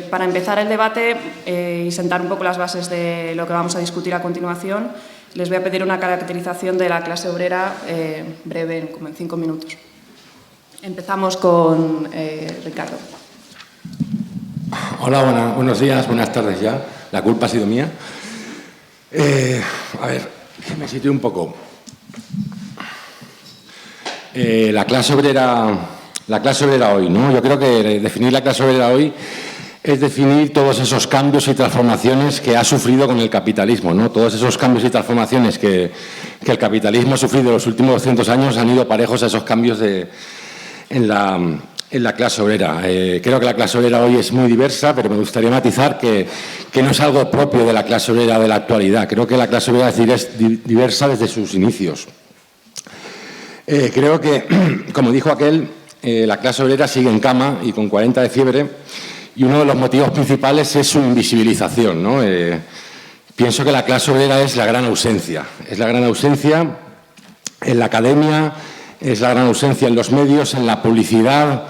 Para empezar el debate y sentar un poco las bases de lo que vamos a discutir a continuación, les voy a pedir una caracterización de la clase obrera breve, como en 5 minutos. Empezamos con Ricardo. Hola, buenos días, buenas tardes ya. La culpa ha sido mía. A ver, que me sitúe un poco. La clase obrera hoy, ¿no? Yo creo que definir la clase obrera hoy es definir todos esos cambios y transformaciones que ha sufrido con el capitalismo, ¿no? Todos esos cambios y transformaciones que el capitalismo ha sufrido en los últimos 200 años han ido parejos a esos cambios en la clase obrera. Creo que la clase obrera hoy es muy diversa, pero me gustaría matizar que no es algo propio de la clase obrera de la actualidad. Creo que la clase obrera es diversa desde sus inicios. Creo que, como dijo aquel, la clase obrera sigue en cama y con 40 de fiebre, y uno de los motivos principales es su invisibilización, ¿no? Pienso que la clase obrera es la gran ausencia. Es la gran ausencia en la academia, es la gran ausencia en los medios, en la publicidad,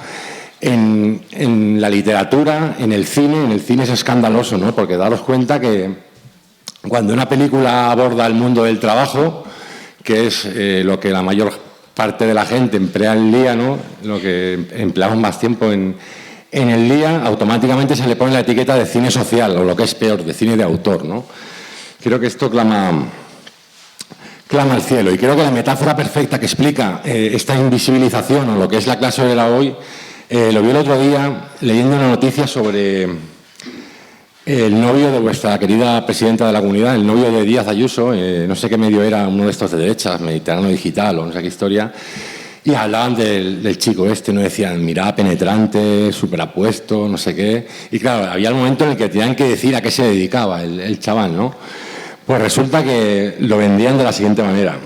en la literatura, en el cine. En el cine es escandaloso, ¿no? Porque daros cuenta que cuando una película aborda el mundo del trabajo, que es lo que la mayor parte de la gente emplea el día, ¿no? Lo que empleamos más tiempo en el día, automáticamente se le pone la etiqueta de cine social, o lo que es peor, de cine de autor, ¿no? Creo que esto clama al cielo, y creo que la metáfora perfecta que explica esta invisibilización o lo que es la clase obrera hoy, lo vi el otro día leyendo una noticia sobre el novio de vuestra querida presidenta de la comunidad, el novio de Díaz Ayuso, no sé qué medio era, uno de estos de derechas, Mediterráneo Digital o no sé qué historia, y hablaban del chico este, no decían mirada penetrante, superapuesto, no sé qué, y claro, había el momento en el que tenían que decir a qué se dedicaba el chaval, ¿no? Pues resulta que lo vendían de la siguiente manera.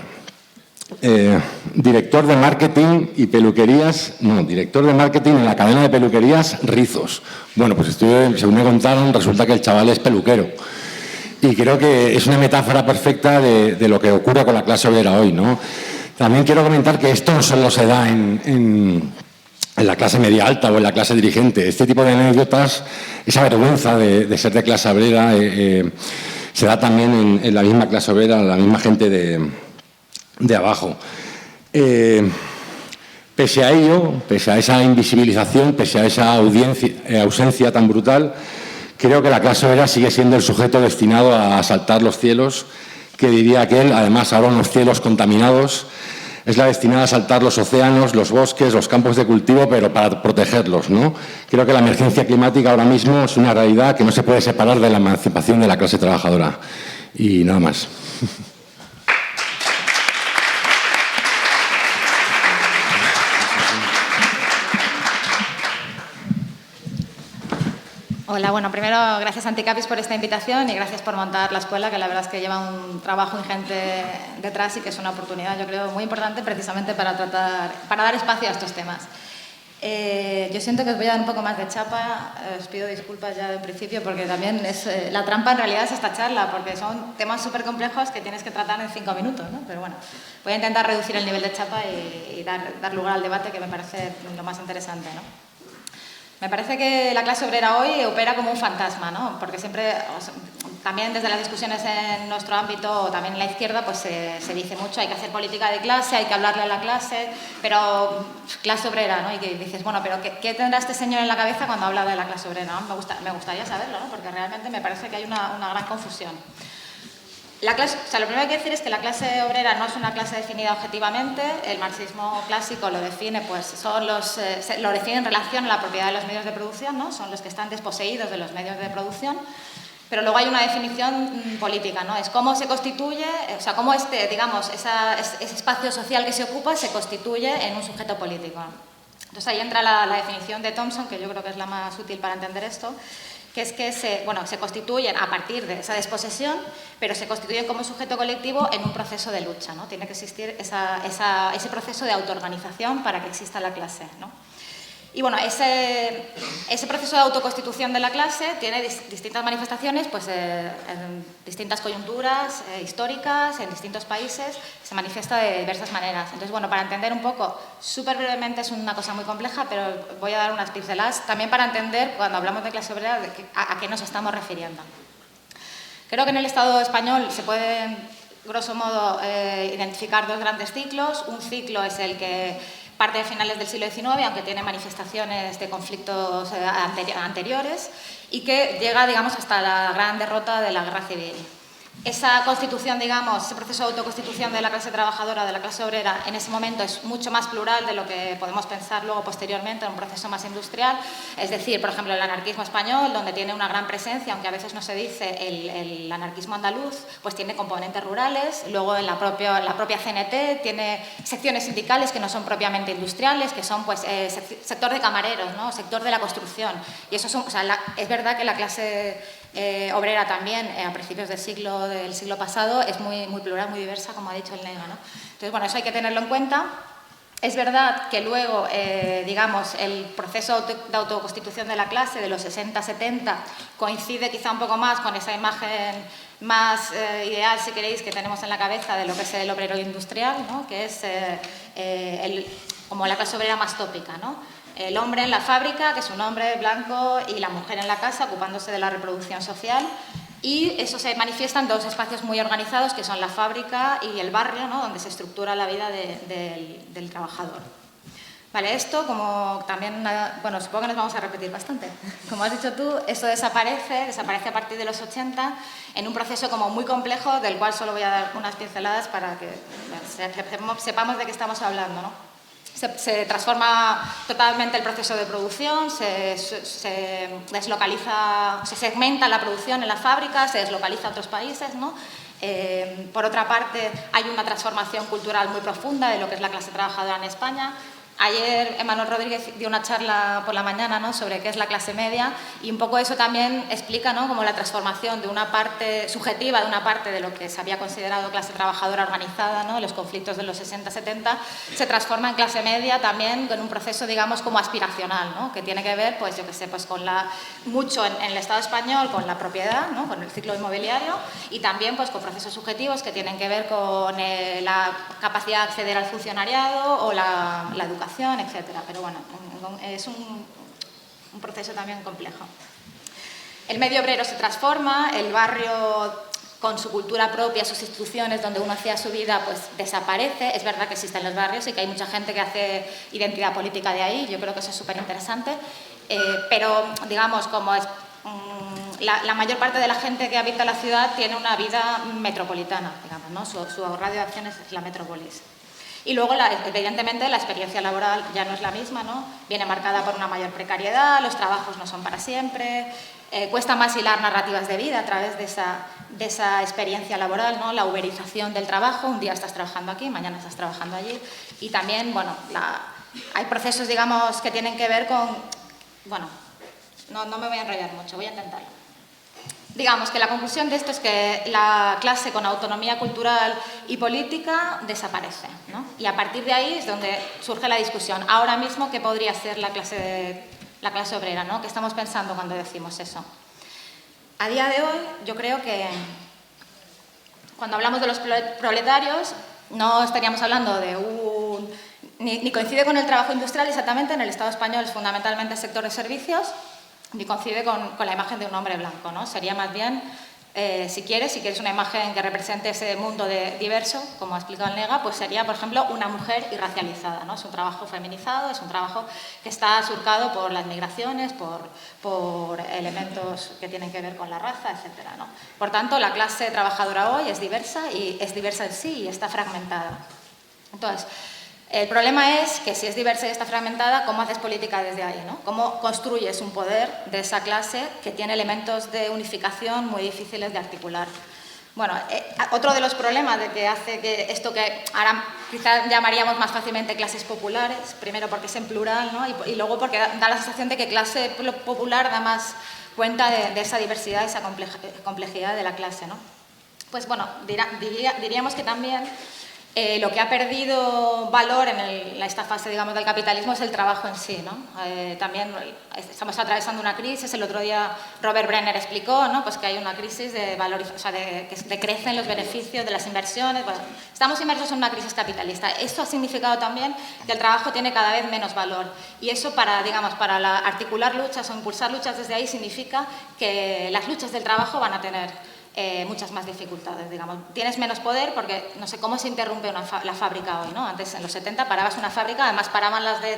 Director de marketing y peluquerías, no, director de marketing en la cadena de peluquerías Rizos. Bueno, pues según me contaron, resulta que el chaval es peluquero. Y creo que es una metáfora perfecta de lo que ocurre con la clase obrera hoy, ¿no? También quiero comentar que esto no solo se da en la clase media alta o en la clase dirigente. Este tipo de anécdotas, esa vergüenza de ser de clase obrera, se da también en la misma clase obrera, la misma gente de abajo. Pese a ello, pese a esa invisibilización, pese a esa ausencia tan brutal, creo que la clase obrera sigue siendo el sujeto destinado a asaltar los cielos, que diría aquel, además ahora unos cielos contaminados. Es la destinada a asaltar los océanos, los bosques, los campos de cultivo, pero para protegerlos, ¿no? Creo que la emergencia climática ahora mismo es una realidad que no se puede separar de la emancipación de la clase trabajadora. Y nada más. Hola, bueno, primero gracias Anticapis por esta invitación y gracias por montar la escuela, que la verdad es que lleva un trabajo ingente detrás y que es una oportunidad, yo creo, muy importante precisamente para dar espacio a estos temas. Yo siento que os voy a dar un poco más de chapa, os pido disculpas ya de principio porque también la trampa en realidad es esta charla, porque son temas súper complejos que tienes que tratar en 5 minutos, ¿no? Pero bueno, voy a intentar reducir el nivel de chapa y dar lugar al debate, que me parece lo más interesante, ¿no? Me parece que la clase obrera hoy opera como un fantasma, ¿no? Porque siempre, también desde las discusiones en nuestro ámbito, también en la izquierda, pues se dice mucho, hay que hacer política de clase, hay que hablarle a la clase, pero clase obrera, ¿no? Y que dices, bueno, pero ¿qué tendrá este señor en la cabeza cuando habla de la clase obrera, ¿no? Me gustaría saberlo, ¿no? Porque realmente me parece que hay una gran confusión. Lo primero que hay que decir es que la clase obrera no es una clase definida objetivamente. El marxismo clásico lo define, pues lo define en relación a la propiedad de los medios de producción, ¿no? Son los que están desposeídos de los medios de producción. Pero luego hay una definición política, ¿no? Es cómo se constituye, o sea, cómo ese espacio social que se ocupa se constituye en un sujeto político. Entonces ahí entra la definición de Thompson, que yo creo que es la más útil para entender esto, que es que se constituyen a partir de esa desposesión, pero se constituyen como sujeto colectivo en un proceso de lucha, ¿no? Tiene que existir ese proceso de autoorganización para que exista la clase, ¿no? Y bueno, ese proceso de autoconstitución de la clase tiene distintas manifestaciones, pues en distintas coyunturas históricas, en distintos países, se manifiesta de diversas maneras. Entonces, bueno, para entender un poco, súper brevemente, es una cosa muy compleja, pero voy a dar unas pinceladas también para entender, cuando hablamos de clase obrera, a qué nos estamos refiriendo. Creo que en el Estado español se pueden, grosso modo, identificar dos grandes ciclos. Un ciclo es el que parte de finales del siglo XIX, aunque tiene manifestaciones de conflictos anteriores, y que llega, digamos, hasta la gran derrota de la Guerra Civil. Esa constitución, digamos, ese proceso de autoconstitución de la clase trabajadora, de la clase obrera, en ese momento es mucho más plural de lo que podemos pensar luego posteriormente en un proceso más industrial. Es decir, por ejemplo, el anarquismo español, donde tiene una gran presencia, aunque a veces no se dice, el anarquismo andaluz, pues tiene componentes rurales. Luego en la propia CNT tiene secciones sindicales que no son propiamente industriales, que son pues sector de camareros, ¿no? Sector de la construcción. Y eso son, o sea, es verdad que la clase obrera también, a principios del siglo pasado, es muy plural, muy diversa, como ha dicho el Nega, ¿no? Entonces, bueno, eso hay que tenerlo en cuenta. Es verdad que luego, digamos, el proceso de autoconstitución de la clase de los 60-70 coincide quizá un poco más con esa imagen más ideal, si queréis, que tenemos en la cabeza de lo que es el obrero industrial, ¿no? Que es como la clase obrera más tópica, ¿no? El hombre en la fábrica, que es un hombre blanco, y la mujer en la casa, ocupándose de la reproducción social. Y eso se manifiesta en dos espacios muy organizados, que son la fábrica y el barrio, ¿no? Donde se estructura la vida del trabajador. Vale, esto, como también, bueno, supongo que nos vamos a repetir bastante. Como has dicho tú, esto desaparece a partir de los 80 en un proceso como muy complejo, del cual solo voy a dar unas pinceladas para que sepamos de qué estamos hablando, ¿no? Se transforma totalmente el proceso de producción, se deslocaliza, se segmenta la producción en la fábrica, se deslocaliza a otros países, ¿no? Por otra parte, hay una transformación cultural muy profunda de lo que es la clase trabajadora en España. Ayer Emanuel Rodríguez dio una charla por la mañana, ¿no? Sobre qué es la clase media, y un poco eso también explica, ¿no? Como la transformación de una parte subjetiva, de una parte de lo que se había considerado clase trabajadora organizada, ¿no? Los conflictos de los 60-70, se transforma en clase media también con un proceso, digamos, como aspiracional, ¿no? Que tiene que ver, pues yo qué sé, pues con mucho en el Estado español con la propiedad, ¿no? Con el ciclo inmobiliario, y también pues con procesos subjetivos que tienen que ver con la capacidad de acceder al funcionariado o la educación, etcétera. Pero bueno, es un proceso también complejo. El medio obrero se transforma, el barrio con su cultura propia, sus instituciones, donde uno hacía su vida, pues desaparece. Es verdad que existen los barrios y que hay mucha gente que hace identidad política de ahí, yo creo que eso es súper interesante, pero digamos, como es, la mayor parte de la gente que habita la ciudad tiene una vida metropolitana, digamos, ¿no? Su radio de acción es la metrópolis. Y luego, evidentemente, la experiencia laboral ya no es la misma, ¿no? Viene marcada por una mayor precariedad, los trabajos no son para siempre, cuesta más hilar narrativas de vida a través de esa experiencia laboral, ¿no? La uberización del trabajo, un día estás trabajando aquí, mañana estás trabajando allí. Y también, bueno, hay procesos, digamos, que tienen que ver con... Bueno, no me voy a enrollar mucho, voy a intentarlo. Digamos que la conclusión de esto es que la clase con autonomía cultural y política desaparece, ¿no? Y a partir de ahí es donde surge la discusión. Ahora mismo, ¿qué podría ser la clase obrera, ¿no? ¿Qué estamos pensando cuando decimos eso? A día de hoy, yo creo que cuando hablamos de los proletarios, no estaríamos hablando de ni coincide con el trabajo industrial exactamente. En el Estado español es fundamentalmente el sector de servicios, ni coincide con la imagen de un hombre blanco, ¿no? Sería más bien, si quieres una imagen que represente ese mundo diverso, como ha explicado el Nega, pues sería, por ejemplo, una mujer irracializada, ¿no? Es un trabajo feminizado, es un trabajo que está surcado por las migraciones, por elementos que tienen que ver con la raza, etcétera, ¿no? Por tanto, la clase trabajadora hoy es diversa, y es diversa en sí y está fragmentada. Entonces, el problema es que si es diversa y está fragmentada, ¿cómo haces política desde ahí, ¿no? ¿Cómo construyes un poder de esa clase que tiene elementos de unificación muy difíciles de articular? Bueno, otro de los problemas de que hace que esto que ahora quizás llamaríamos más fácilmente clases populares, primero porque es en plural, ¿no? Y luego porque da la sensación de que clase popular da más cuenta de esa diversidad, esa complejidad de la clase, ¿no? Pues bueno, diríamos que también Lo que ha perdido valor en esta fase, digamos, del capitalismo es el trabajo en sí, ¿no? También estamos atravesando una crisis. El otro día Robert Brenner explicó, ¿no?, pues que hay una crisis de que decrecen los beneficios de las inversiones. Bueno, estamos inmersos en una crisis capitalista. Esto ha significado también que el trabajo tiene cada vez menos valor. Y eso para articular luchas o impulsar luchas desde ahí significa que las luchas del trabajo van a tener muchas más dificultades, digamos. Tienes menos poder porque, no sé, ¿cómo se interrumpe la fábrica hoy, ¿no? Antes, en los 70, parabas una fábrica, además paraban las de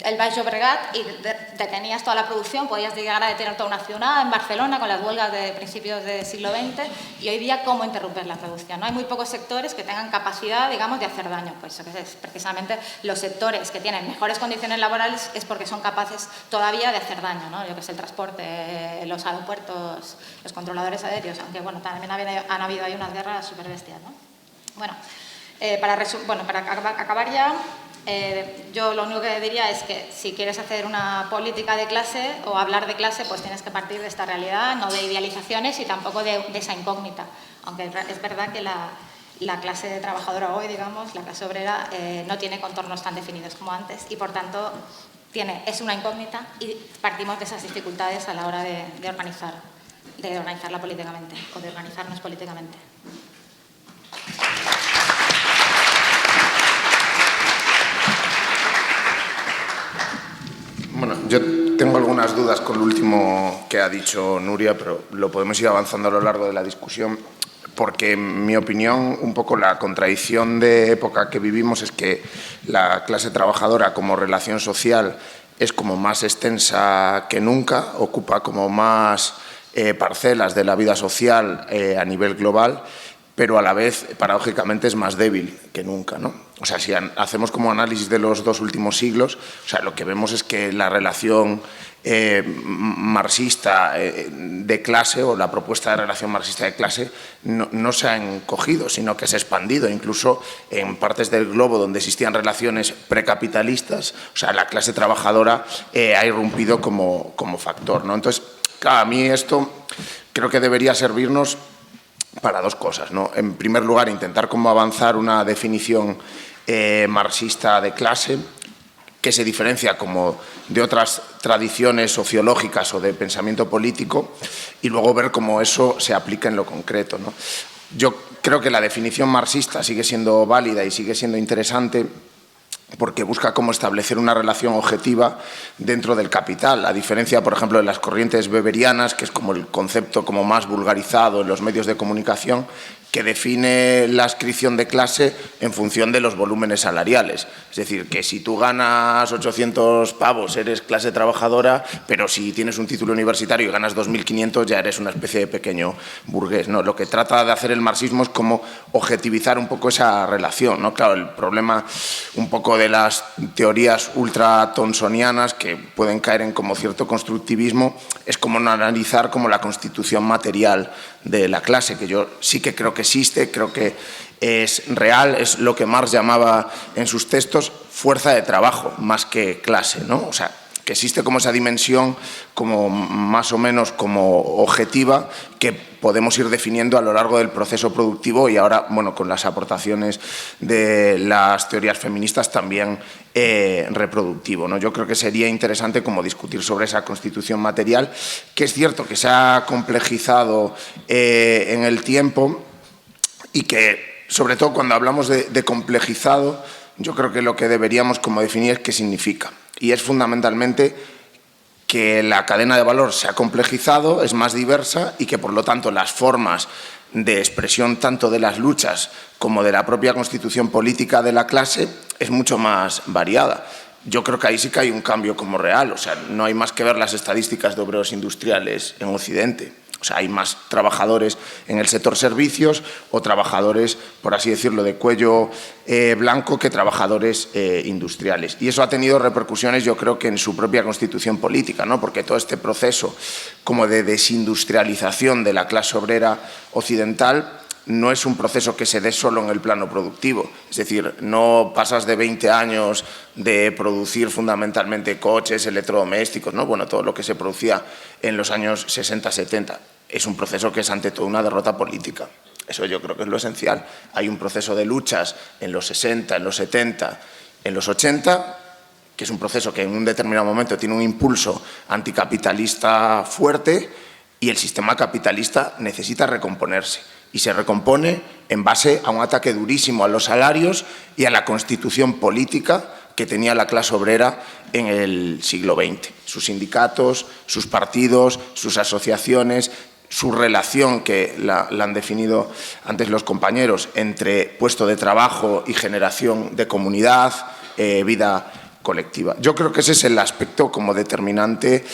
el Baix Llobregat y detenías toda la producción, podías llegar a detener toda una ciudad en Barcelona con las huelgas de principios del siglo XX, y hoy día, ¿cómo interrumpir la producción? ¿No? Hay muy pocos sectores que tengan capacidad, digamos, de hacer daño. Pues precisamente los sectores que tienen mejores condiciones laborales es porque son capaces todavía de hacer daño, ¿no? Yo que sé, el transporte, los aeropuertos, los controladores aéreos, aunque bueno, también han habido ahí unas guerras súper bestias, ¿no? Bueno, para acabar ya, yo lo único que diría es que si quieres hacer una política de clase o hablar de clase, pues tienes que partir de esta realidad, no de idealizaciones y tampoco de esa incógnita, aunque es verdad que la clase trabajadora hoy, digamos, la clase obrera, no tiene contornos tan definidos como antes y, por tanto, es una incógnita y partimos de esas dificultades a la hora de organizarla políticamente o de organizarnos políticamente. Bueno, yo tengo algunas dudas con lo último que ha dicho Nuria, pero lo podemos ir avanzando a lo largo de la discusión, porque en mi opinión un poco la contradicción de época que vivimos es que la clase trabajadora como relación social es como más extensa que nunca, ocupa como más parcelas de la vida social a nivel global, pero a la vez, paradójicamente, es más débil que nunca, ¿no? O sea, si hacemos como análisis de los 2 últimos siglos, o sea, lo que vemos es que la relación marxista de clase o la propuesta de relación marxista de clase no se ha encogido, sino que se ha expandido. Incluso en partes del globo donde existían relaciones precapitalistas, o sea, la clase trabajadora ha irrumpido como factor, ¿no? Entonces, claro, a mí esto creo que debería servirnos para 2 cosas, ¿no? En primer lugar, intentar cómo avanzar una definición marxista de clase que se diferencia como de otras tradiciones sociológicas o de pensamiento político, y luego ver cómo eso se aplica en lo concreto, ¿no? Yo creo que la definición marxista sigue siendo válida y sigue siendo interesante porque busca cómo establecer una relación objetiva dentro del capital, a diferencia, por ejemplo, de las corrientes weberianas, que es como el concepto como más vulgarizado en los medios de comunicación, que define la adscripción de clase en función de los volúmenes salariales. Es decir, que si tú ganas 800 pavos eres clase trabajadora, pero si tienes un título universitario y ganas 2.500 ya eres una especie de pequeño burgués, ¿no? Lo que trata de hacer el marxismo es como objetivizar un poco esa relación, ¿no? Claro, el problema un poco de las teorías ultra-thomsonianas que pueden caer en como cierto constructivismo es como no analizar como la constitución material de la clase, que yo sí que creo que existe, creo que es real, es lo que Marx llamaba en sus textos fuerza de trabajo, más que clase, ¿no? O sea, que existe como esa dimensión como más o menos como objetiva que podemos ir definiendo a lo largo del proceso productivo y ahora, bueno, con las aportaciones de las teorías feministas también reproductivo, ¿no? Yo creo que sería interesante como discutir sobre esa constitución material, que es cierto que se ha complejizado en el tiempo y que, sobre todo cuando hablamos de complejizado, yo creo que lo que deberíamos como definir es qué significa. Y es fundamentalmente que la cadena de valor se ha complejizado, es más diversa y que, por lo tanto, las formas de expresión tanto de las luchas como de la propia constitución política de la clase es mucho más variada. Yo creo que ahí sí que hay un cambio como real, o sea, no hay más que ver las estadísticas de obreros industriales en Occidente. O sea, hay más trabajadores en el sector servicios o trabajadores, por así decirlo, de cuello blanco que trabajadores industriales. Y eso ha tenido repercusiones, yo creo, que en su propia constitución política, ¿no? Porque todo este proceso como de desindustrialización de la clase obrera occidental no es un proceso que se dé solo en el plano productivo. Es decir, no pasas de 20 años de producir fundamentalmente coches, electrodomésticos, ¿no? Bueno, todo lo que se producía en los años 60-70. Es un proceso que es ante todo una derrota política. Eso yo creo que es lo esencial. Hay un proceso de luchas en los 60, en los 70, en los 80, que es un proceso que en un determinado momento tiene un impulso anticapitalista fuerte y el sistema capitalista necesita recomponerse. Y se recompone en base a un ataque durísimo a los salarios y a la constitución política que tenía la clase obrera en el siglo XX. Sus sindicatos, sus partidos, sus asociaciones, su relación, que la han definido antes los compañeros, entre puesto de trabajo y generación de comunidad, vida colectiva. Yo creo que ese es el aspecto como determinante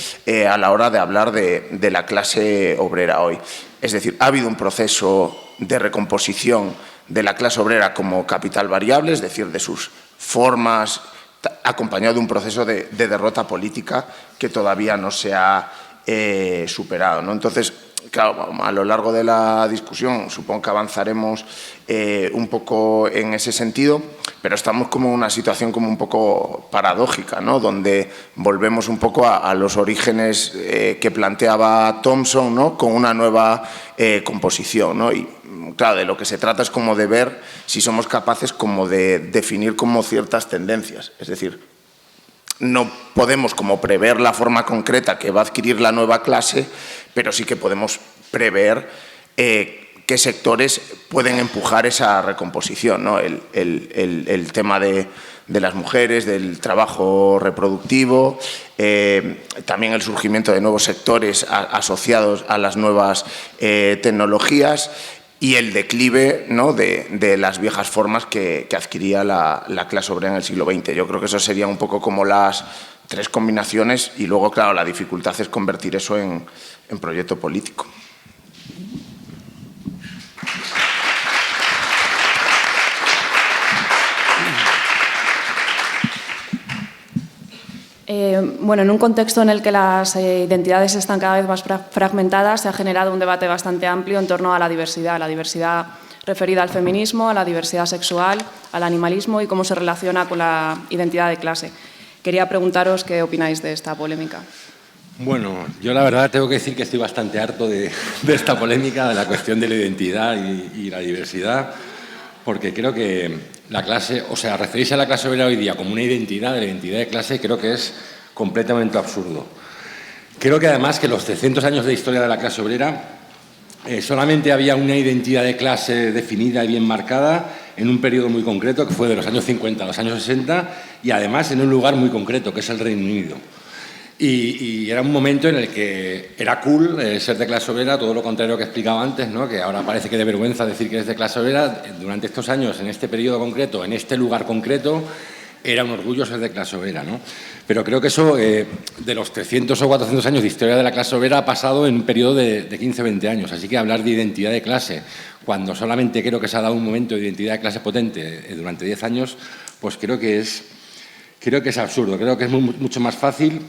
a la hora de hablar de la clase obrera hoy. Es decir, ha habido un proceso de recomposición de la clase obrera como capital variable, es decir, de sus formas, acompañado de un proceso de derrota política que todavía no se ha superado, ¿no? Entonces, claro, a lo largo de la discusión supongo que avanzaremos un poco en ese sentido, pero estamos como en una situación como un poco paradójica, ¿no? Donde volvemos un poco a los orígenes que planteaba Thompson, ¿no? Con una nueva composición, ¿no? Y claro, de lo que se trata es como de ver si somos capaces como de definir como ciertas tendencias, es decir, no podemos como prever la forma concreta que va a adquirir la nueva clase, pero sí que podemos prever qué sectores pueden empujar esa recomposición, ¿no? El tema de las mujeres, del trabajo reproductivo, también el surgimiento de nuevos sectores asociados a las nuevas tecnologías y el declive, ¿no? de las viejas formas que adquiría la clase obrera en el siglo XX. Yo creo que eso serían un poco como las tres combinaciones y luego, claro, la dificultad es convertir eso en proyecto político. Bueno, en un contexto en el que las identidades están cada vez más fragmentadas, se ha generado un debate bastante amplio en torno a la diversidad referida al feminismo, a la diversidad sexual, al animalismo y cómo se relaciona con la identidad de clase. Quería preguntaros qué opináis de esta polémica. Bueno, yo la verdad tengo que decir que estoy bastante harto de esta polémica, de la cuestión de la identidad y la diversidad, porque creo que la clase, o sea, referirse a la clase obrera hoy día como una identidad, de la identidad de clase, creo que es completamente absurdo. Creo que además que los 300 años de historia de la clase obrera solamente había una identidad de clase definida y bien marcada en un periodo muy concreto, que fue de los años 50 a los años 60, y además en un lugar muy concreto, que es el Reino Unido. Y era un momento en el que era cool ser de clase obrera, todo lo contrario que explicaba antes, ¿no? Que ahora parece que de vergüenza decir que eres de clase obrera. Durante estos años, en este periodo concreto, en este lugar concreto, era un orgullo ser de clase obrera, ¿no? Pero creo que eso, de los 300 o 400 años de historia de la clase obrera, ha pasado en un periodo de 15 o 20 años. Así que hablar de identidad de clase, cuando solamente creo que se ha dado un momento de identidad de clase potente durante 10 años, pues creo que es absurdo. Creo que es mucho más fácil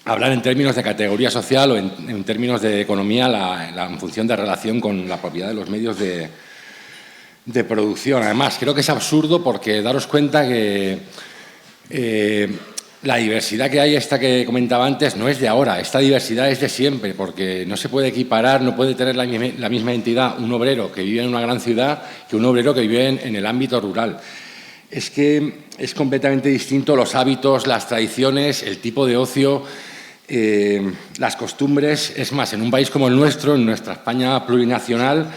hablar en términos de categoría social o en términos de economía en función de relación con la propiedad de los medios de producción. Además, creo que es absurdo porque daros cuenta que la diversidad que hay, esta que comentaba antes, no es de ahora. Esta diversidad es de siempre, porque no se puede equiparar, no puede tener la misma identidad un obrero que vive en una gran ciudad que un obrero que vive en el ámbito rural. Es que es completamente distinto los hábitos, las tradiciones, el tipo de ocio, las costumbres. Es más, en un país como el nuestro, en nuestra España plurinacional,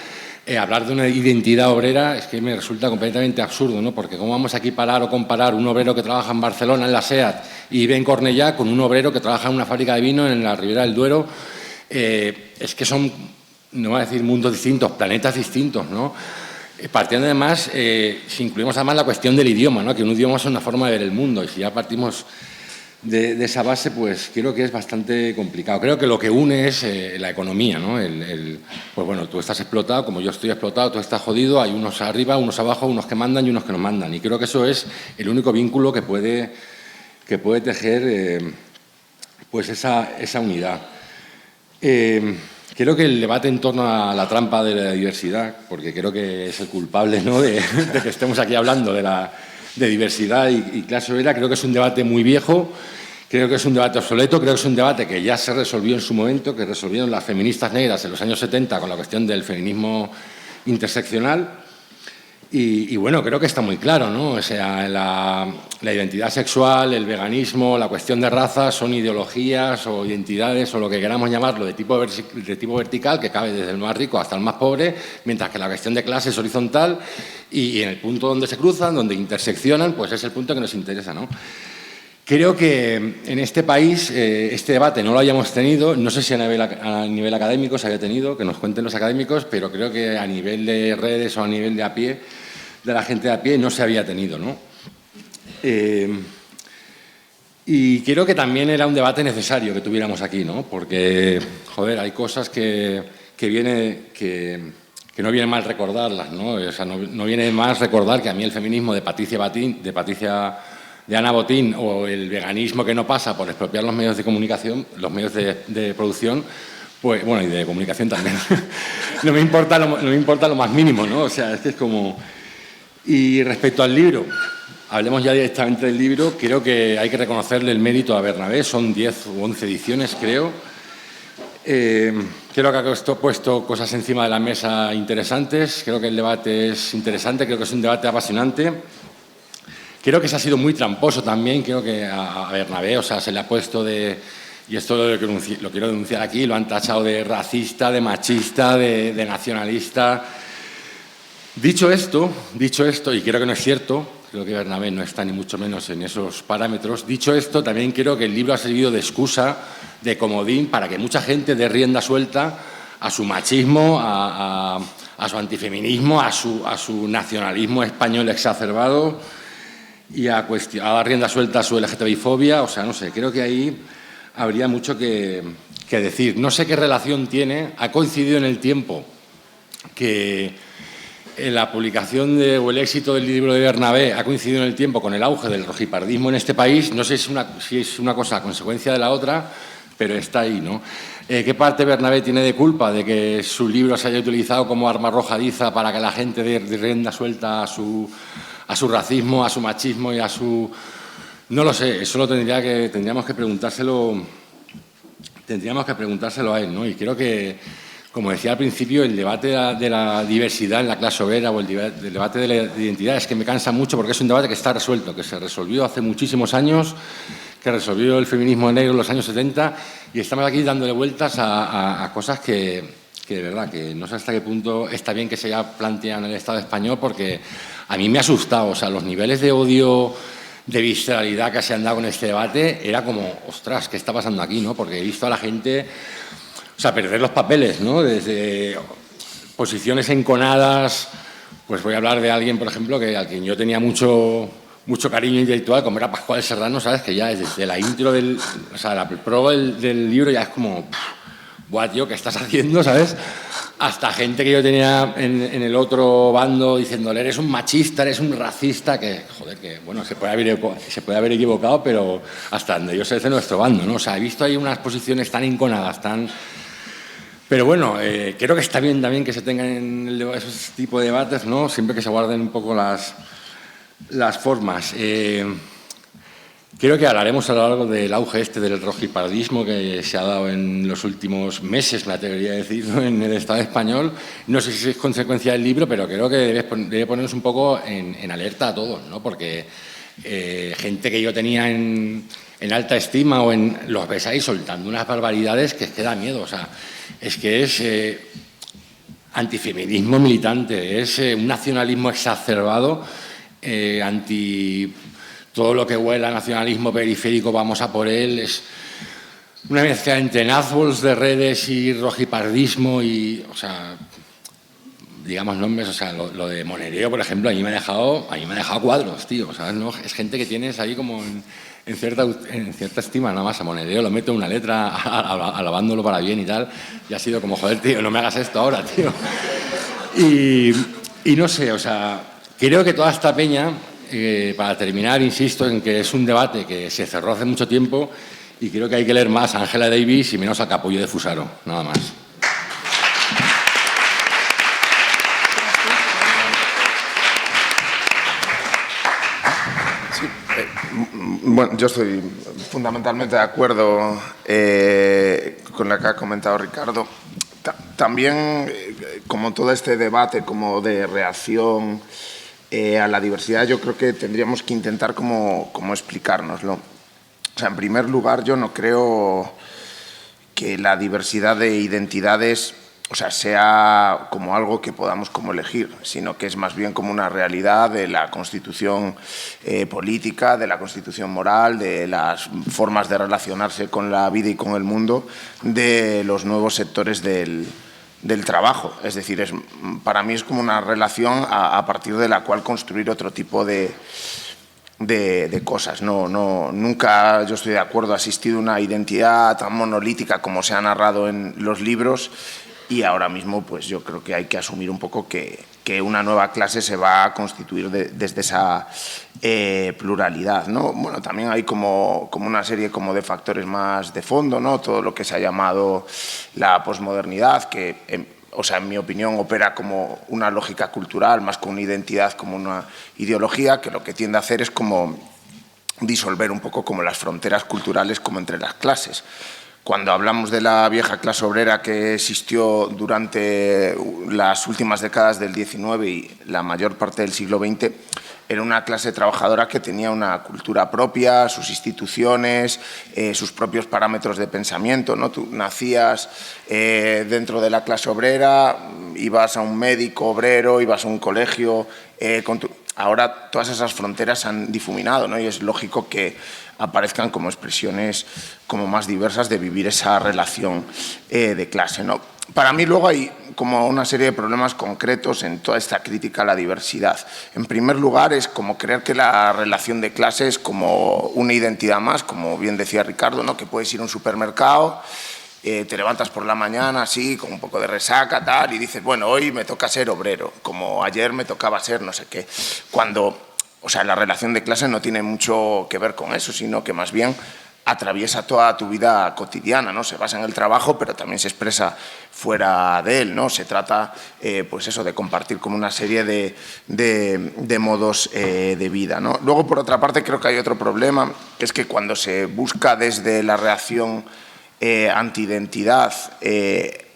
hablar de una identidad obrera es que me resulta completamente absurdo, ¿no? Porque ¿cómo vamos a equiparar o comparar un obrero que trabaja en Barcelona, en la SEAT, y vive en Cornellá, con un obrero que trabaja en una fábrica de vino en la Ribera del Duero? Es que son, no voy a decir mundos distintos, planetas distintos, ¿no? Partiendo además, si incluimos además la cuestión del idioma, ¿no? Que un idioma es una forma de ver el mundo, y si ya partimos de esa base, pues creo que es bastante complicado. Creo que lo que une es la economía, ¿no? Pues bueno, tú estás explotado, como yo estoy explotado, tú estás jodido, hay unos arriba, unos abajo, unos que mandan y unos que no mandan. Y creo que eso es el único vínculo que puede tejer pues esa unidad. Creo que el debate en torno a la trampa de la diversidad, porque creo que es el culpable, ¿no? de que estemos aquí hablando de diversidad y clase obrera, creo que es un debate muy viejo, creo que es un debate obsoleto, creo que es un debate que ya se resolvió en su momento, que resolvieron las feministas negras en los años 70 con la cuestión del feminismo interseccional. Y bueno, creo que está muy claro, ¿no? O sea, la identidad sexual, el veganismo, la cuestión de raza son ideologías o identidades o lo que queramos llamarlo de tipo vertical que cabe desde el más rico hasta el más pobre, mientras que la cuestión de clase es horizontal y en el punto donde se cruzan, donde interseccionan, pues es el punto que nos interesa, ¿no? Creo que en este país este debate no lo hayamos tenido, no sé si a nivel académico se haya tenido, que nos cuenten los académicos, pero creo que a nivel de redes o a nivel de a pie, de la gente de a pie, no se había tenido, ¿no? Y creo que también era un debate necesario que tuviéramos aquí, ¿no? Porque, joder, hay cosas que no viene mal recordarlas, ¿no? O sea, no viene mal recordar que a mí el feminismo de Ana Botín o el veganismo que no pasa por expropiar los medios de comunicación, los medios de producción, pues, bueno, y de comunicación también, no me importa lo más mínimo, ¿no? O sea, es que es como... Y respecto al libro, hablemos ya directamente del libro, creo que hay que reconocerle el mérito a Bernabé, son 10 u 11 ediciones, creo. Creo que ha puesto cosas encima de la mesa interesantes, creo que el debate es interesante, creo que es un debate apasionante. Creo que se ha sido muy tramposo también, creo que a Bernabé, o sea, se le ha puesto de... Y esto lo quiero denunciar aquí, lo han tachado de racista, de machista, de nacionalista. Dicho esto, y creo que no es cierto, creo que Bernabé no está ni mucho menos en esos parámetros, dicho esto, también creo que el libro ha servido de excusa, de comodín, para que mucha gente dé rienda suelta a su machismo, a su antifeminismo, a su nacionalismo español exacerbado y a dar rienda suelta a su LGTBI-fobia. O sea, no sé, creo que ahí habría mucho que decir. No sé qué relación tiene, ha coincidido en el tiempo que la publicación o el éxito del libro de Bernabé ha coincidido en el tiempo con el auge del rojipardismo en este país. No sé si es una cosa a consecuencia de la otra, pero está ahí, ¿no? ¿Qué parte Bernabé tiene de culpa de que su libro se haya utilizado como arma arrojadiza para que la gente dé rienda suelta a su racismo, a su machismo y a su... No lo sé, eso tendríamos que preguntárselo a él, ¿no? Y creo que, como decía al principio, el debate de la diversidad en la clase obrera o el debate de la identidad es que me cansa mucho porque es un debate que está resuelto, que se resolvió hace muchísimos años, que resolvió el feminismo negro en los años 70 y estamos aquí dándole vueltas a cosas que de verdad, que no sé hasta qué punto está bien que se haya planteado en el Estado español porque a mí me ha asustado, o sea, los niveles de odio, de visceralidad que se han dado en este debate era como, ostras, ¿qué está pasando aquí, no? Porque he visto a la gente... O sea, perder los papeles, ¿no? Desde posiciones enconadas, pues voy a hablar de alguien, por ejemplo, a quien yo tenía mucho cariño intelectual, como era Pascual Serrano, ¿sabes? Que ya desde la intro o sea, la prólogo del libro ya es como, buah, tío, ¿qué estás haciendo, sabes? Hasta gente que yo tenía en el otro bando diciéndole, eres un machista, eres un racista, que, joder, que, bueno, se puede haber equivocado, pero hasta donde yo sé es de nuestro bando, ¿no? O sea, he visto ahí unas posiciones tan enconadas, Pero bueno, creo que está bien también que se tengan esos tipos de debates, ¿no? Siempre que se guarden un poco las formas. Creo que hablaremos a lo largo del auge del rojipardismo que se ha dado en los últimos meses, me atrevería a decir, ¿no? En el Estado español. No sé si es consecuencia del libro, pero creo que debe ponernos un poco en alerta a todos, ¿no? Porque gente que yo tenía en alta estima los ves ahí soltando unas barbaridades que es que da miedo. O sea, es que es antifeminismo militante, es un nacionalismo exacerbado, anti... Todo lo que huela a nacionalismo periférico, vamos a por él, es una mezcla entre nazbols de redes y rojipardismo y, o sea, digamos nombres, o sea, lo de Monereo, por ejemplo, a mí me ha dejado cuadros, tío, ¿sabes? ¿No? Es gente que tienes ahí como en cierta estima, nada más a Monereo, lo meto en una letra alabándolo para bien y tal, y ha sido como, joder, tío, no me hagas esto ahora, tío. Y no sé, o sea, creo que toda esta peña... para terminar, insisto en que es un debate que se cerró hace mucho tiempo y creo que hay que leer más a Angela Davis y menos a Capullo de Fusaro, nada más. Sí, bueno, yo estoy fundamentalmente de acuerdo con lo que ha comentado Ricardo. También como todo este debate como de reacción a la diversidad, yo creo que tendríamos que intentar como explicárnoslo. O sea, en primer lugar, yo no creo que la diversidad de identidades, o sea como algo que podamos como elegir, sino que es más bien como una realidad de la constitución política, de la constitución moral, de las formas de relacionarse con la vida y con el mundo, de los nuevos sectores del trabajo. Es decir, para mí es como una relación a partir de la cual construir otro tipo de cosas. Nunca, yo estoy de acuerdo, ha existido una identidad tan monolítica como se ha narrado en los libros, y ahora mismo pues yo creo que hay que asumir un poco que una nueva clase se va a constituir desde esa pluralidad, ¿no? Bueno, también hay como una serie como de factores más de fondo, ¿no? Todo lo que se ha llamado la posmodernidad, que o sea, en mi opinión, opera como una lógica cultural, más que una identidad, como una ideología, que lo que tiende a hacer es como disolver un poco como las fronteras culturales como entre las clases. Cuando hablamos de la vieja clase obrera que existió durante las últimas décadas del XIX y la mayor parte del siglo XX, era una clase trabajadora que tenía una cultura propia, sus instituciones, sus propios parámetros de pensamiento, ¿no? Tú nacías dentro de la clase obrera, ibas a un médico obrero, ibas a un colegio. Ahora todas esas fronteras se han difuminado, ¿no? Y es lógico que aparezcan como expresiones como más diversas de vivir esa relación de clase, ¿no? Para mí luego hay como una serie de problemas concretos en toda esta crítica a la diversidad. En primer lugar, es como creer que la relación de clase es como una identidad más, como bien decía Ricardo, ¿no? Que puedes ir a un supermercado, te levantas por la mañana así, con un poco de resaca, tal, y dices, bueno, hoy me toca ser obrero, como ayer me tocaba ser no sé qué. Cuando, o sea, la relación de clase no tiene mucho que ver con eso, sino que más bien atraviesa toda tu vida cotidiana, ¿no? Se basa en el trabajo, pero también se expresa fuera de él, ¿no? Se trata, pues eso, de compartir como una serie de modos de vida, ¿no? Luego, por otra parte, creo que hay otro problema, que es que cuando se busca desde la reacción antiidentidad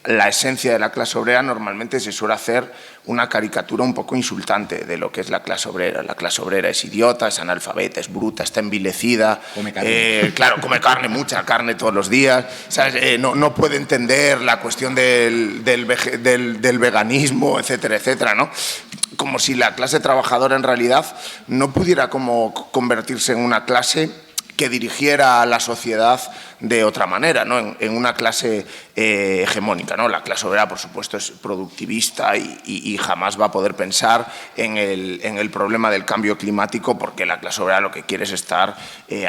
la esencia de la clase obrera, normalmente se suele hacer una caricatura un poco insultante de lo que es la clase obrera. La clase obrera es idiota, es analfabeta, es bruta, está envilecida. Come carne. Claro, come carne, mucha carne todos los días. ¿Sabes? No puede entender la cuestión del veganismo, etcétera, etcétera, ¿no? Como si la clase trabajadora en realidad no pudiera como convertirse en una clase que dirigiera a la sociedad de otra manera, ¿no? En una clase hegemónica, ¿no? La clase obrera, por supuesto, es productivista y jamás va a poder pensar en el problema del cambio climático, porque la clase obrera lo que quiere es estar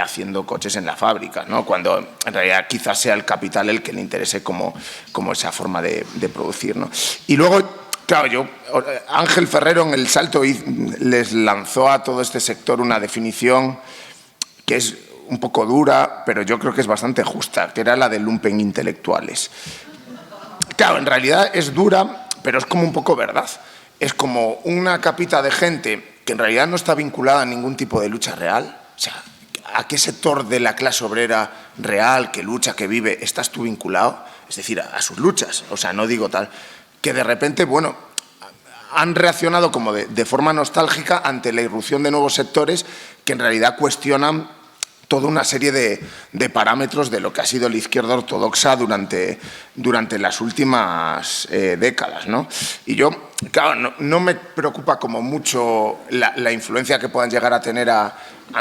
haciendo coches en la fábrica, ¿no? Cuando en realidad quizás sea el capital el que le interese como esa forma de producir, ¿no? Y luego, claro, Ángel Ferrero en El Salto les lanzó a todo este sector una definición que es un poco dura, pero yo creo que es bastante justa, que era la de lumpen intelectuales. Claro, en realidad es dura, pero es como un poco verdad. Es como una capita de gente que en realidad no está vinculada a ningún tipo de lucha real. O sea, ¿a qué sector de la clase obrera real, que lucha, que vive, estás tú vinculado? Es decir, a sus luchas. O sea, no digo tal. Que de repente, bueno, han reaccionado como de forma nostálgica ante la irrupción de nuevos sectores que en realidad cuestionan toda una serie de parámetros de lo que ha sido la izquierda ortodoxa durante las últimas décadas, ¿no? Y yo, claro, no me preocupa como mucho la influencia que puedan llegar a tener a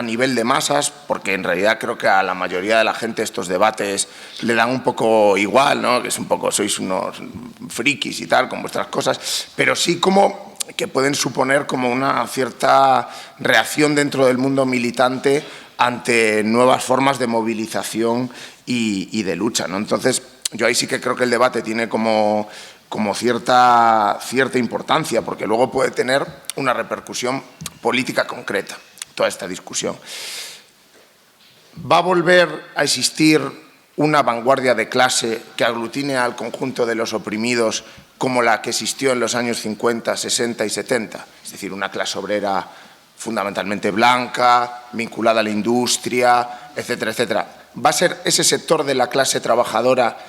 nivel de masas, porque en realidad creo que a la mayoría de la gente estos debates le dan un poco igual, ¿no? Que es un poco, sois unos frikis y tal, con vuestras cosas, pero sí como que pueden suponer como una cierta reacción dentro del mundo militante ante nuevas formas de movilización y de lucha, ¿no? Entonces, yo ahí sí que creo que el debate tiene como cierta importancia, porque luego puede tener una repercusión política concreta, toda esta discusión. ¿Va a volver a existir una vanguardia de clase que aglutine al conjunto de los oprimidos como la que existió en los años 50, 60 y 70? Es decir, una clase obrera fundamentalmente blanca, vinculada a la industria, etcétera, etcétera. ¿Va a ser ese sector de la clase trabajadora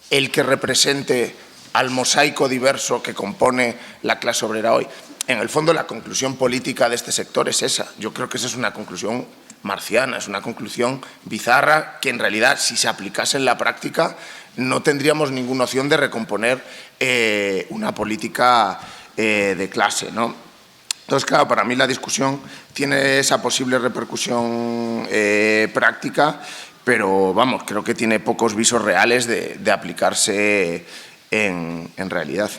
el que represente al mosaico diverso que compone la clase obrera hoy. En el fondo, la conclusión política de este sector es esa. Yo creo que esa es una conclusión marciana, es una conclusión bizarra que, en realidad, si se aplicase en la práctica, no tendríamos ninguna opción de recomponer una política de clase, ¿no? Entonces, claro, para mí la discusión tiene esa posible repercusión práctica, pero, vamos, creo que tiene pocos visos reales de aplicarse en realidad.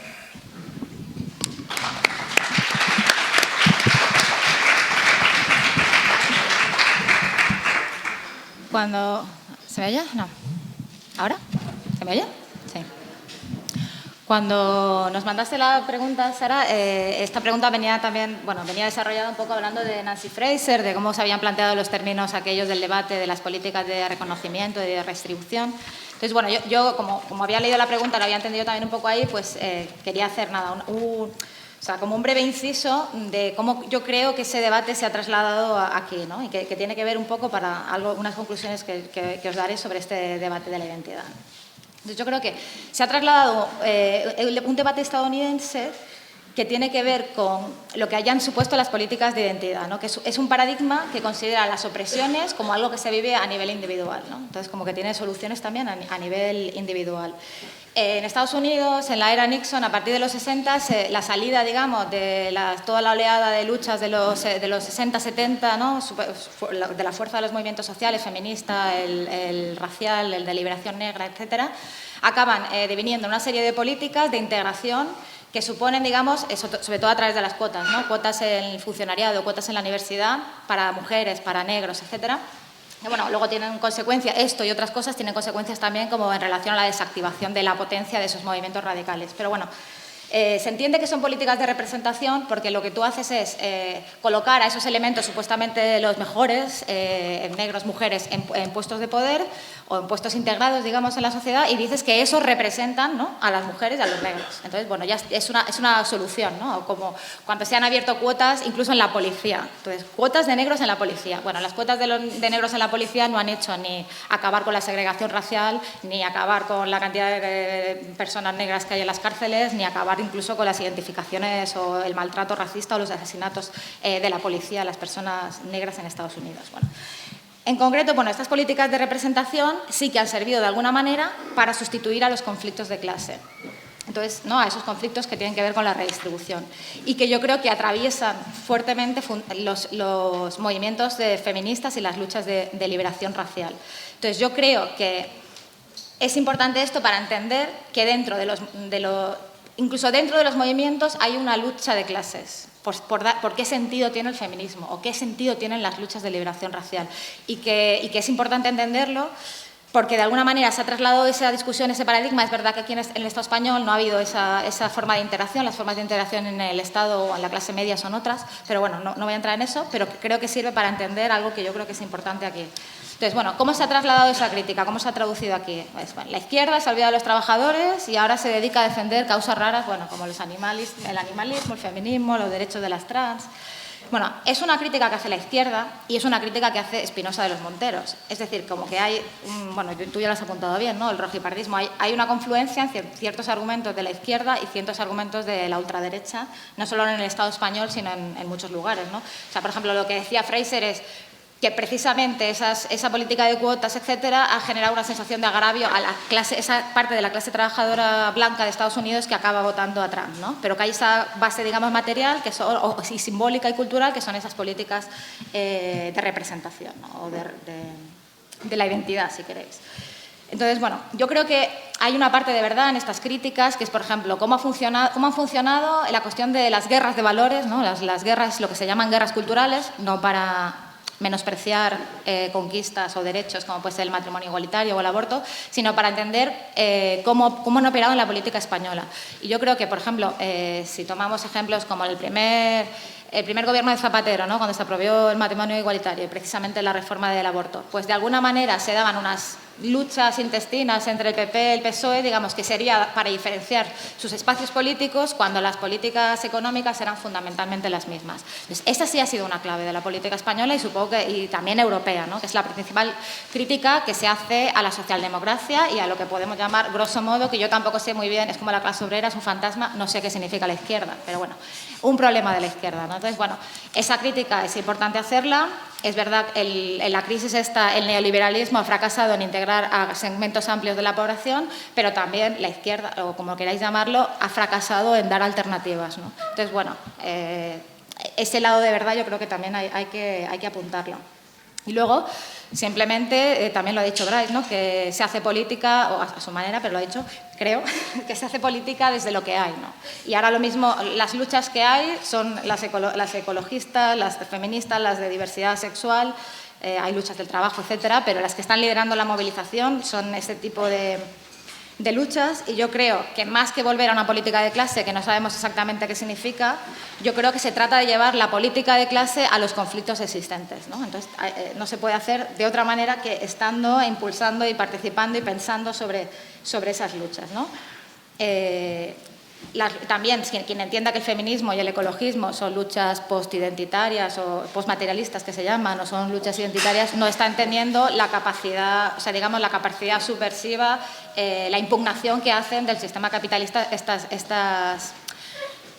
Cuando... ¿Se me oye? No. ¿Ahora? ¿Se me oye? Sí. Cuando nos mandaste la pregunta, Sara, esta pregunta venía también, bueno, venía desarrollada un poco hablando de Nancy Fraser, de cómo se habían planteado los términos aquellos del debate de las políticas de reconocimiento y de redistribución. Entonces, bueno, yo como había leído la pregunta, lo había entendido también un poco ahí, pues quería hacer nada, o sea, como un breve inciso de cómo yo creo que ese debate se ha trasladado aquí, ¿no? Y que tiene que ver un poco para unas conclusiones que os daré sobre este debate de la identidad. Entonces, yo creo que se ha trasladado un debate estadounidense que tiene que ver con lo que hayan supuesto las políticas de identidad, ¿no? Que es un paradigma que considera las opresiones como algo que se vive a nivel individual, ¿no? Entonces, como que tiene soluciones también a nivel individual. En Estados Unidos, en la era Nixon, a partir de los 60, la salida, digamos, de toda la oleada de luchas de los 60-70, ¿no? De la fuerza de los movimientos sociales, feminista, el racial, el de liberación negra, etcétera, acaban deviniendo una serie de políticas de integración que suponen, digamos, sobre todo a través de las cuotas, ¿no? Cuotas en el funcionariado, cuotas en la universidad, para mujeres, para negros, etcétera. Y bueno, luego tienen consecuencias, esto y otras cosas tienen consecuencias también como en relación a la desactivación de la potencia de esos movimientos radicales. Pero bueno, se entiende que son políticas de representación porque lo que tú haces es colocar a esos elementos supuestamente los mejores, negros, mujeres, en puestos de poder o en puestos integrados, digamos, en la sociedad y dices que esos representan, ¿no?, a las mujeres y a los negros. Entonces, bueno, ya es una solución, ¿no? Como cuando se han abierto cuotas incluso en la policía. Entonces, cuotas de negros en la policía. Bueno, las cuotas de negros en la policía no han hecho ni acabar con la segregación racial, ni acabar con la cantidad de personas negras que hay en las cárceles, ni acabar incluso con las identificaciones o el maltrato racista o los asesinatos de la policía a las personas negras en Estados Unidos. Bueno, en concreto, bueno, estas políticas de representación sí que han servido de alguna manera para sustituir a los conflictos de clase. Entonces, ¿no?, a esos conflictos que tienen que ver con la redistribución y que yo creo que atraviesan fuertemente los movimientos feministas y las luchas de liberación racial. Entonces, yo creo que es importante esto para entender que incluso dentro de los movimientos hay una lucha de clases. Por qué sentido tiene el feminismo o qué sentido tienen las luchas de liberación racial. Y que es importante entenderlo porque de alguna manera se ha trasladado esa discusión, ese paradigma. Es verdad que aquí en el Estado español no ha habido esa forma de interacción. Las formas de interacción en el Estado o en la clase media son otras, pero bueno, no voy a entrar en eso, pero creo que sirve para entender algo que yo creo que es importante aquí. Entonces, bueno, ¿cómo se ha trasladado esa crítica? ¿Cómo se ha traducido aquí? Pues, bueno, la izquierda se ha olvidado de los trabajadores y ahora se dedica a defender causas raras, bueno, como el animalismo, el feminismo, los derechos de las trans. Bueno, es una crítica que hace la izquierda y es una crítica que hace Espinosa de los Monteros. Es decir, como que hay, bueno, tú ya lo has apuntado bien, ¿no?, el rojipardismo. Hay una confluencia en ciertos argumentos de la izquierda y ciertos argumentos de la ultraderecha, no solo en el Estado español, sino en muchos lugares, ¿no? O sea, por ejemplo, lo que decía Fraser es que precisamente esa política de cuotas, etcétera, ha generado una sensación de agravio a la clase, esa parte de la clase trabajadora blanca de Estados Unidos que acaba votando a Trump, ¿no? Pero que hay esa base, digamos, material y simbólica y cultural, que son esas políticas de representación, ¿no?, o de la identidad, si queréis. Entonces, bueno, yo creo que hay una parte de verdad en estas críticas, que es, por ejemplo, cómo han funcionado la cuestión de las guerras de valores, ¿no?, las guerras, lo que se llaman guerras culturales, no para menospreciar conquistas o derechos como puede ser el matrimonio igualitario o el aborto, sino para entender cómo han operado en la política española. Y yo creo que, por ejemplo, si tomamos ejemplos como el primer el primer gobierno de Zapatero, ¿no? Cuando se aprobó el matrimonio igualitario y precisamente la reforma del aborto, pues de alguna manera se daban unas luchas intestinas entre el PP y el PSOE, digamos que sería para diferenciar sus espacios políticos cuando las políticas económicas eran fundamentalmente las mismas. Entonces, esa sí ha sido una clave de la política española y supongo que y también europea, ¿no? Que es la principal crítica que se hace a la socialdemocracia y a lo que podemos llamar, grosso modo, que yo tampoco sé muy bien, es como la clase obrera, es un fantasma, no sé qué significa la izquierda, pero bueno, un problema de la izquierda, ¿no? Entonces, bueno, esa crítica es importante hacerla. Es verdad, en la crisis esta, el neoliberalismo ha fracasado en integrar a segmentos amplios de la población, pero también la izquierda, o como queráis llamarlo, ha fracasado en dar alternativas, ¿no? Entonces, bueno, ese lado de verdad yo creo que también hay que apuntarlo. Y luego, simplemente, también lo ha dicho Bryce, ¿no? Que se hace política, o a su manera, pero lo ha dicho, creo, que se hace política desde lo que hay, ¿no? Y ahora lo mismo, las luchas que hay son las ecologistas, las feministas, las de diversidad sexual, hay luchas del trabajo, etcétera, pero las que están liderando la movilización son este tipo de luchas, y yo creo que más que volver a una política de clase que no sabemos exactamente qué significa, yo creo que se trata de llevar la política de clase a los conflictos existentes, ¿no? Entonces, no se puede hacer de otra manera que estando, impulsando y participando y pensando sobre esas luchas, ¿no? También, quien entienda que el feminismo y el ecologismo son luchas postidentitarias o postmaterialistas que se llaman, o son luchas identitarias, no está entendiendo la capacidad, o sea, digamos, la capacidad subversiva, la impugnación que hacen del sistema capitalista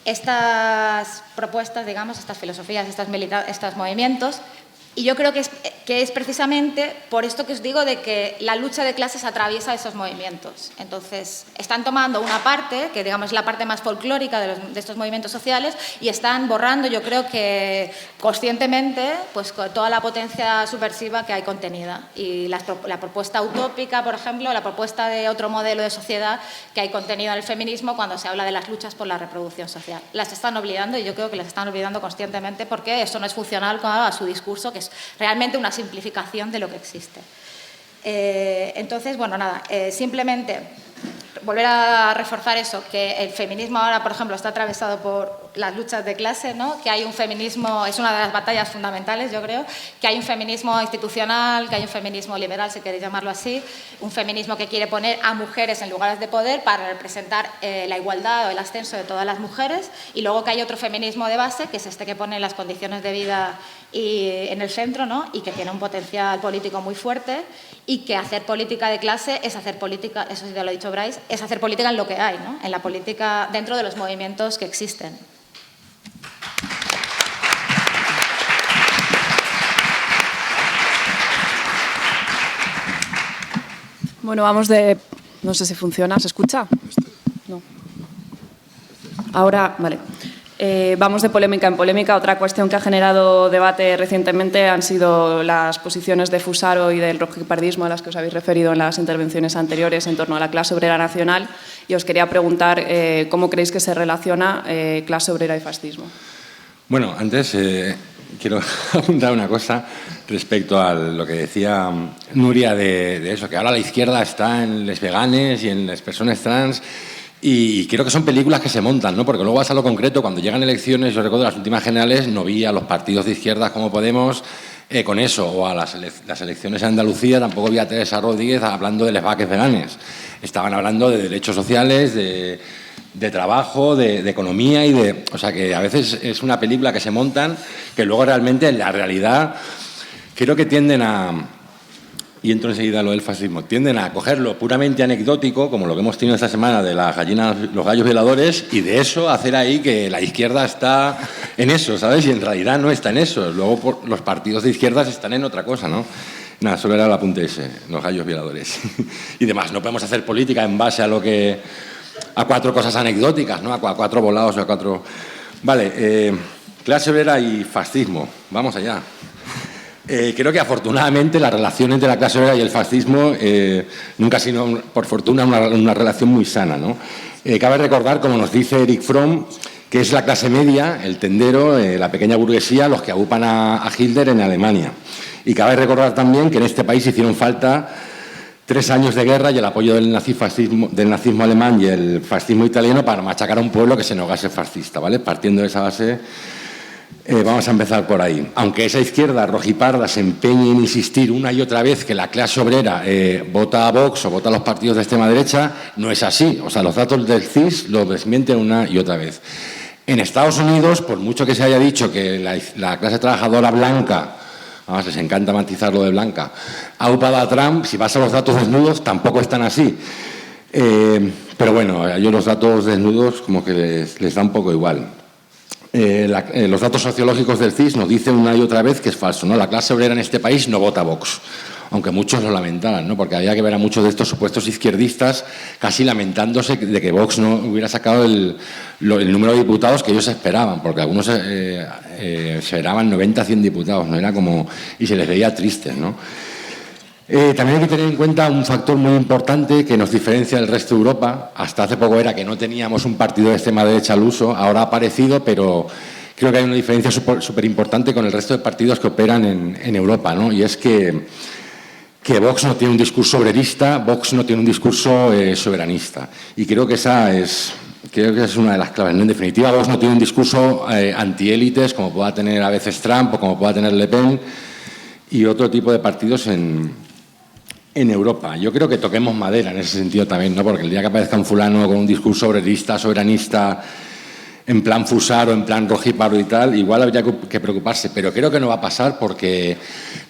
estas propuestas, digamos, estas filosofías, estos movimientos. Y yo creo que es precisamente por esto que os digo de que la lucha de clases atraviesa esos movimientos. Entonces, están tomando una parte, que digamos es la parte más folclórica de estos movimientos sociales, y están borrando, yo creo que conscientemente, pues toda la potencia subversiva que hay contenida. Y la propuesta utópica, por ejemplo, la propuesta de otro modelo de sociedad que hay contenida en el feminismo cuando se habla de las luchas por la reproducción social. Las están olvidando, y yo creo que las están olvidando conscientemente porque eso no es funcional a su discurso, que es realmente una simplificación de lo que existe. Entonces, bueno, nada, simplemente volver a reforzar eso, que el feminismo ahora, por ejemplo, está atravesado por las luchas de clase, ¿no? Que hay un feminismo, es una de las batallas fundamentales, yo creo, que hay un feminismo institucional, que hay un feminismo liberal, si queréis llamarlo así, un feminismo que quiere poner a mujeres en lugares de poder para representar la igualdad o el ascenso de todas las mujeres, y luego que hay otro feminismo de base, que es este que pone las condiciones de vida en el centro, ¿no? Y que tiene un potencial político muy fuerte, y que hacer política de clase es hacer política, eso sí ya lo ha dicho Bryce, es hacer política en lo que hay, ¿no? En la política dentro de los movimientos que existen. Bueno, vamos de... No sé si funciona, ¿se escucha? No. Ahora, vale. Vamos de polémica en polémica. Otra cuestión que ha generado debate recientemente han sido las posiciones de Fusaro y del rojipardismo a las que os habéis referido en las intervenciones anteriores en torno a la clase obrera nacional. Y os quería preguntar cómo creéis que se relaciona clase obrera y fascismo. Bueno, antes quiero apuntar una cosa respecto a lo que decía Nuria de eso, que ahora la izquierda está en les veganes y en las personas trans. Y creo que son películas que se montan, ¿no? Porque luego vas a lo concreto, cuando llegan elecciones, yo recuerdo las últimas generales, no vi a los partidos de izquierdas como Podemos con eso, o a las elecciones en Andalucía, tampoco vi a Teresa Rodríguez hablando de les vaques veganes. Estaban hablando de derechos sociales, de trabajo, de economía y de... O sea, que a veces es una película que se montan, que luego realmente en la realidad creo que tienden a... Y entro enseguida a lo del fascismo. Tienden a cogerlo puramente anecdótico, como lo que hemos tenido esta semana de las gallinas, los gallos violadores, y de eso hacer ahí que la izquierda está en eso, ¿sabes? Y en realidad no está en eso. Luego los partidos de izquierdas están en otra cosa, ¿no? Nada, solo era el apunte ese, los gallos violadores. Y demás, no podemos hacer política en base a lo que... a cuatro cosas anecdóticas, ¿no? A cuatro volados o a cuatro... Vale, clase obrera y fascismo. Vamos allá. Creo que afortunadamente la relación entre la clase obrera y el fascismo nunca ha sido, por fortuna, una relación muy sana, ¿no? Cabe recordar, como nos dice Erich Fromm, que es la clase media, el tendero, la pequeña burguesía, los que aúpan a Hitler en Alemania. Y cabe recordar también que en este país hicieron falta 3 años de guerra y el apoyo del nazismo alemán y el fascismo italiano para machacar a un pueblo que se negase fascista, ¿vale? Partiendo de esa base... Vamos a empezar por ahí. Aunque esa izquierda rojiparda se empeñe en insistir una y otra vez que la clase obrera vota a Vox o vota a los partidos de extrema derecha, no es así. O sea, los datos del CIS lo desmienten una y otra vez. En Estados Unidos, por mucho que se haya dicho que la clase trabajadora blanca, además les encanta matizar lo de blanca, ha upado a Trump, si vas a los datos desnudos tampoco están así. Pero bueno, a ellos los datos desnudos como que les da un poco igual. Los datos sociológicos del CIS nos dicen una y otra vez que es falso, ¿no? La clase obrera en este país no vota a Vox, aunque muchos lo lamentaban, ¿no? Porque había que ver a muchos de estos supuestos izquierdistas casi lamentándose de que Vox no hubiera sacado el número de diputados que ellos esperaban, porque algunos esperaban 90, 100 diputados, ¿no? Era como, y se les veía tristes, ¿no? También hay que tener en cuenta un factor muy importante que nos diferencia del resto de Europa. Hasta hace poco era que no teníamos un partido de extrema derecha al uso, ahora ha aparecido, pero creo que hay una diferencia súper importante con el resto de partidos que operan en Europa, ¿no? Y es que Vox no tiene un discurso obrerista, Vox no tiene un discurso soberanista. Y creo que esa es una de las claves, ¿no? En definitiva, Vox no tiene un discurso antiélites como pueda tener a veces Trump o como pueda tener Le Pen y otro tipo de partidos en Europa. Yo creo que toquemos madera en ese sentido también, ¿no? Porque el día que aparezca un fulano con un discurso obrerista, soberanista, en plan Fusar o en plan rojipardo y tal, igual habría que preocuparse, pero creo que no va a pasar porque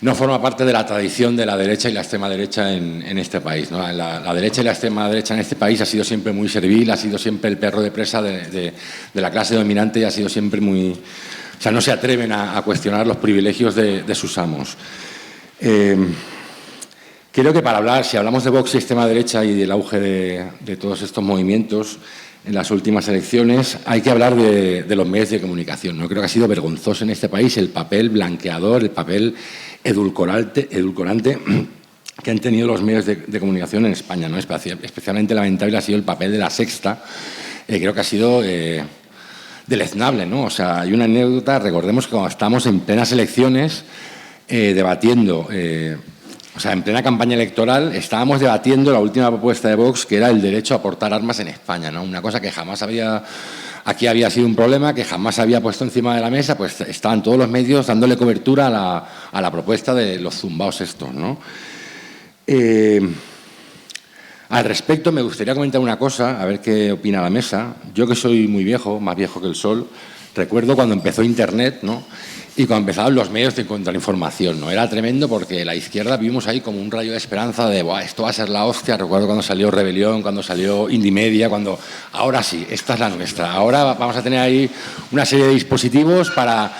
no forma parte de la tradición de la derecha y la extrema derecha en este país, ¿no? La derecha y la extrema derecha en este país ha sido siempre muy servil, ha sido siempre el perro de presa de la clase dominante y ha sido siempre muy... O sea, no se atreven a cuestionar los privilegios de sus amos. Creo que para hablar, si hablamos de Vox y extrema derecha y del auge de todos estos movimientos en las últimas elecciones, hay que hablar de los medios de comunicación, ¿no? Creo que ha sido vergonzoso en este país el papel blanqueador, el papel edulcorante que han tenido los medios de comunicación en España, ¿no? Especialmente lamentable ha sido el papel de La Sexta. Creo que ha sido deleznable, ¿no? O sea, hay una anécdota, recordemos que cuando estamos en plenas elecciones debatiendo... O sea, en plena campaña electoral estábamos debatiendo la última propuesta de Vox, que era el derecho a portar armas en España, ¿no? Una cosa que jamás aquí había sido un problema, que jamás había puesto encima de la mesa, pues estaban todos los medios dándole cobertura a la propuesta de los zumbaos estos, ¿no? Al respecto, me gustaría comentar una cosa, a ver qué opina la mesa. Yo, que soy muy viejo, más viejo que el sol, recuerdo cuando empezó Internet, ¿no? Y cuando empezaron los medios de contrainformación, ¿no? Era tremendo porque la izquierda vivimos ahí como un rayo de esperanza de "Buah, esto va a ser la hostia". Recuerdo cuando salió Rebelión, cuando salió Indymedia, cuando ahora sí, esta es la nuestra. Ahora vamos a tener ahí una serie de dispositivos para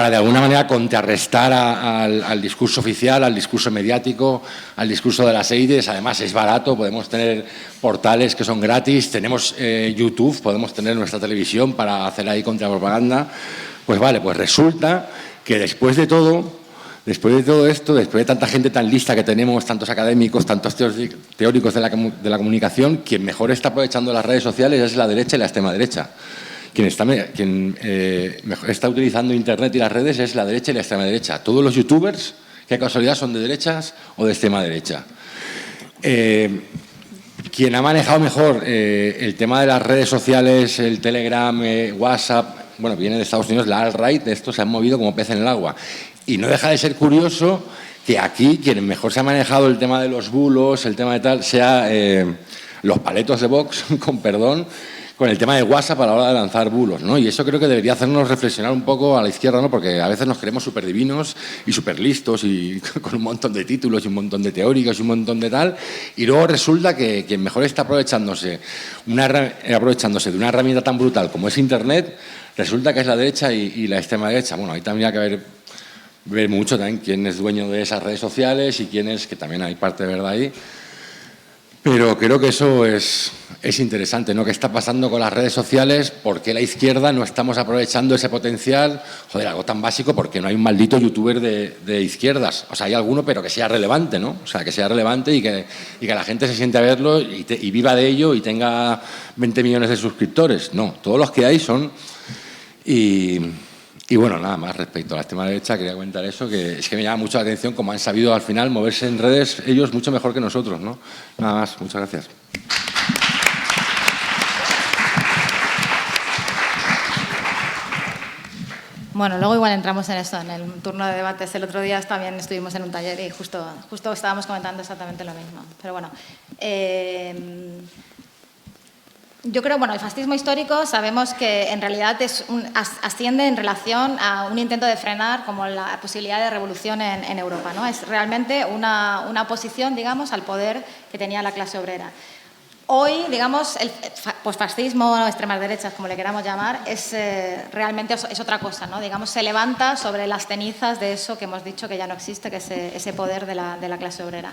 de alguna manera contrarrestar al discurso oficial, al discurso mediático, al discurso de las élites. Además es barato, podemos tener portales que son gratis, tenemos YouTube, podemos tener nuestra televisión para hacer ahí contrapropaganda. Pues vale, pues resulta que después de todo esto, después de tanta gente tan lista que tenemos, tantos académicos, tantos teóricos de la comunicación, quien mejor está aprovechando las redes sociales es la derecha y la extrema derecha. Quien mejor está utilizando Internet y las redes es la derecha y la extrema derecha. Todos los youtubers, qué casualidad, son de derechas o de extrema derecha. Quien ha manejado mejor el tema de las redes sociales, el Telegram, WhatsApp, bueno, viene de Estados Unidos, la alt-right, estos se han movido como pez en el agua. Y no deja de ser curioso que aquí quien mejor se ha manejado el tema de los bulos, el tema de tal, sea los paletos de Vox, con perdón, con el tema de WhatsApp a la hora de lanzar bulos, ¿no? Y eso creo que debería hacernos reflexionar un poco a la izquierda, ¿no? Porque a veces nos creemos súper divinos y súper listos y con un montón de títulos y un montón de teóricos y un montón de tal, y luego resulta que quien mejor está aprovechándose de una herramienta tan brutal como es Internet, resulta que es la derecha y la extrema derecha. Bueno, ahí también hay que ver mucho también quién es dueño de esas redes sociales y quién es, que también hay parte de verdad ahí. Pero creo que eso es interesante, ¿no? ¿Qué está pasando con las redes sociales? ¿Por qué la izquierda no estamos aprovechando ese potencial? Joder, algo tan básico, porque no hay un maldito youtuber de izquierdas. O sea, hay alguno, pero que sea relevante, ¿no? O sea, que sea relevante y que la gente se siente a verlo y viva de ello y tenga 20 millones de suscriptores. No, todos los que hay son... Y bueno, nada más respecto a la extrema derecha, quería comentar eso, que es que me llama mucho la atención cómo han sabido al final moverse en redes ellos mucho mejor que nosotros, ¿no? Nada más, muchas gracias. Bueno, luego igual entramos en eso, en el turno de debates. El otro día también estuvimos en un taller y justo estábamos comentando exactamente lo mismo. Pero bueno, yo creo, bueno, el fascismo histórico sabemos que en realidad asciende en relación a un intento de frenar como la posibilidad de revolución en Europa, ¿no? Es realmente una oposición, digamos, al poder que tenía la clase obrera. Hoy, digamos, el posfascismo o extremas derechas, como le queramos llamar, realmente es otra cosa, ¿no? Digamos, se levanta sobre las cenizas de eso que hemos dicho que ya no existe, que es ese poder de la clase obrera.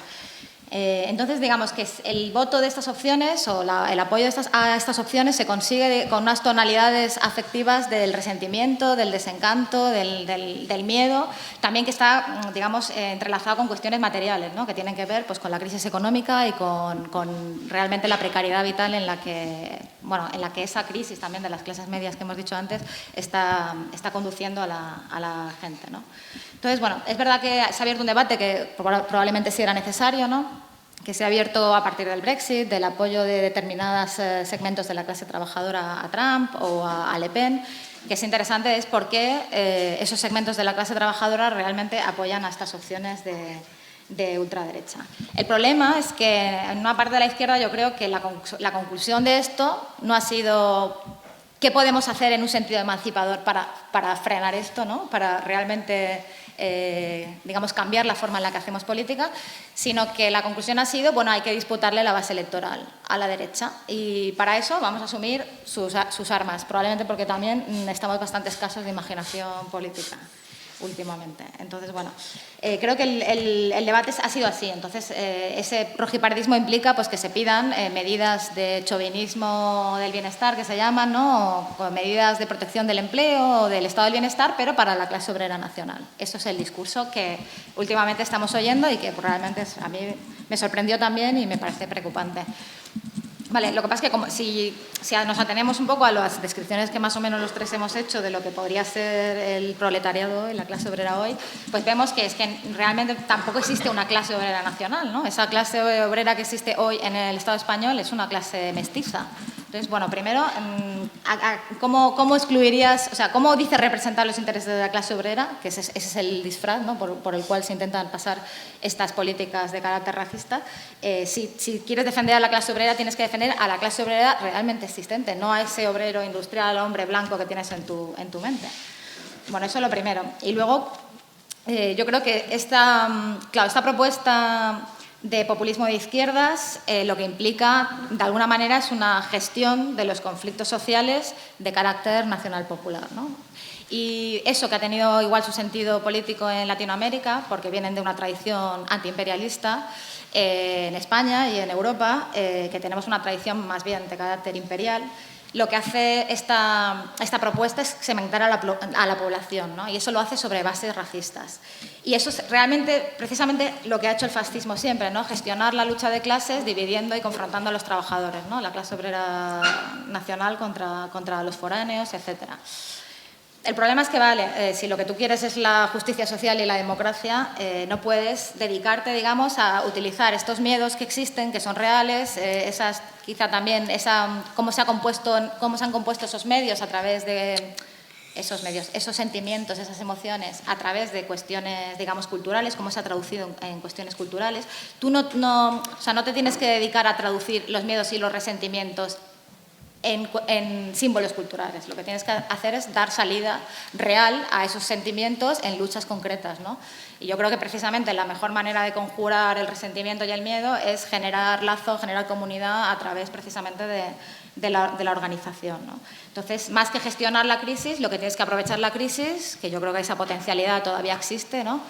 Entonces, digamos que el voto de estas opciones o el apoyo a estas opciones se consigue con unas tonalidades afectivas del resentimiento, del desencanto, del miedo, también que está, digamos, entrelazado con cuestiones materiales, ¿no? Que tienen que ver pues, con la crisis económica y con realmente la precariedad vital en la que esa crisis también de las clases medias que hemos dicho antes está conduciendo a la gente, ¿no? Entonces, bueno, es verdad que se ha abierto un debate que probablemente sí era necesario, ¿no? Que se ha abierto a partir del Brexit, del apoyo de determinados segmentos de la clase trabajadora a Trump o a Le Pen, que es interesante es por qué esos segmentos de la clase trabajadora realmente apoyan a estas opciones de ultraderecha. El problema es que en una parte de la izquierda yo creo que la conclusión de esto no ha sido qué podemos hacer en un sentido emancipador para frenar esto, ¿no? Para realmente digamos, cambiar la forma en la que hacemos política, sino que la conclusión ha sido, bueno, hay que disputarle la base electoral a la derecha y para eso vamos a asumir sus armas, probablemente porque también estamos bastante escasos de imaginación política últimamente. Entonces, bueno, creo que el debate ha sido así. Entonces, ese rojipardismo implica pues, que se pidan medidas de chauvinismo del bienestar, que se llaman, ¿no? O medidas de protección del empleo o del estado del bienestar, pero para la clase obrera nacional. Eso es el discurso que últimamente estamos oyendo y que realmente a mí me sorprendió también y me parece preocupante. Vale, lo que pasa es que como si nos atenemos un poco a las descripciones que más o menos los tres hemos hecho de lo que podría ser el proletariado y la clase obrera hoy, pues vemos que es que realmente tampoco existe una clase obrera nacional, ¿no? Esa clase obrera que existe hoy en el Estado español es una clase mestiza. Entonces, bueno, primero, ¿cómo excluirías, o sea, cómo dices representar los intereses de la clase obrera? Que ese es el disfraz, ¿no? por el cual se intentan pasar estas políticas de carácter racista. Si quieres defender a la clase obrera, tienes que defender a la clase obrera realmente existente, no a ese obrero industrial, hombre blanco que tienes en tu mente. Bueno, eso es lo primero. Y luego, yo creo que esta propuesta de populismo de izquierdas lo que implica, de alguna manera, es una gestión de los conflictos sociales de carácter nacional popular, ¿no? Y eso que ha tenido igual su sentido político en Latinoamérica, porque vienen de una tradición antiimperialista, en España y en Europa, que tenemos una tradición más bien de carácter imperial, lo que hace esta propuesta es segmentar a la población, ¿no? Y eso lo hace sobre bases racistas. Y eso es realmente, precisamente, lo que ha hecho el fascismo siempre, ¿no? Gestionar la lucha de clases dividiendo y confrontando a los trabajadores, ¿no? La clase obrera nacional contra los foráneos, etcétera. El problema es que, vale, si lo que tú quieres es la justicia social y la democracia, no puedes dedicarte, digamos, a utilizar estos miedos que existen, que son reales, quizá también cómo se han compuesto esos medios a través de esos sentimientos, esas emociones, a través de cuestiones, digamos, culturales, cómo se ha traducido en cuestiones culturales. Tú no te tienes que dedicar a traducir los miedos y los resentimientos en símbolos culturales. Lo que tienes que hacer es dar salida real a esos sentimientos en luchas concretas, ¿no? Y yo creo que precisamente la mejor manera de conjurar el resentimiento y el miedo es generar lazo, generar comunidad a través precisamente de la organización, ¿no? Entonces, más que gestionar la crisis, lo que tienes que aprovechar la crisis, que yo creo que esa potencialidad todavía existe, ¿no?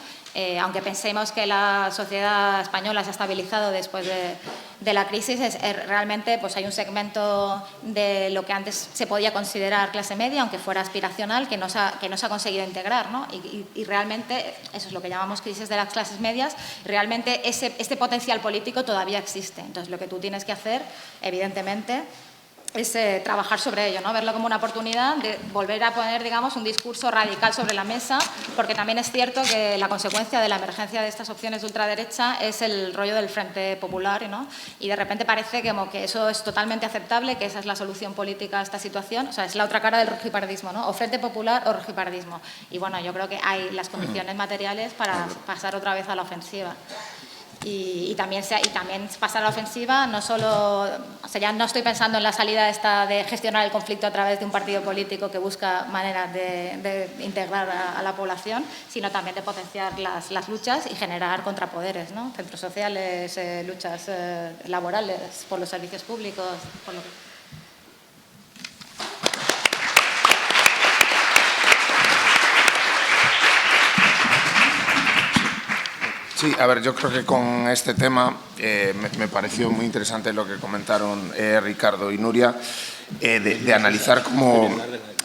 Aunque pensemos que la sociedad española se ha estabilizado después de la crisis, realmente pues hay un segmento de lo que antes se podía considerar clase media, aunque fuera aspiracional, que no se ha conseguido integrar, ¿no? Y realmente, eso es lo que llamamos crisis de las clases medias, realmente este potencial político todavía existe. Entonces, lo que tú tienes que hacer, evidentemente, trabajar sobre ello, ¿no? Verlo como una oportunidad de volver a poner, digamos, un discurso radical sobre la mesa, porque también es cierto que la consecuencia de la emergencia de estas opciones de ultraderecha es el rollo del Frente Popular, ¿no? Y de repente parece como que eso es totalmente aceptable, que esa es la solución política a esta situación, o sea, es la otra cara del rojipardismo, ¿no? O Frente Popular o rojipardismo. Y bueno, yo creo que hay las condiciones materiales para pasar otra vez a la ofensiva. Y también pasar a la ofensiva, no solo, o sea, ya no estoy pensando en la salida esta de gestionar el conflicto a través de un partido político que busca maneras de integrar a la población, sino también de potenciar las luchas y generar contrapoderes, ¿no? Centros sociales, luchas laborales, por los servicios públicos, por lo que... Sí, a ver, yo creo que con este tema me pareció muy interesante lo que comentaron Ricardo y Nuria, de analizar cómo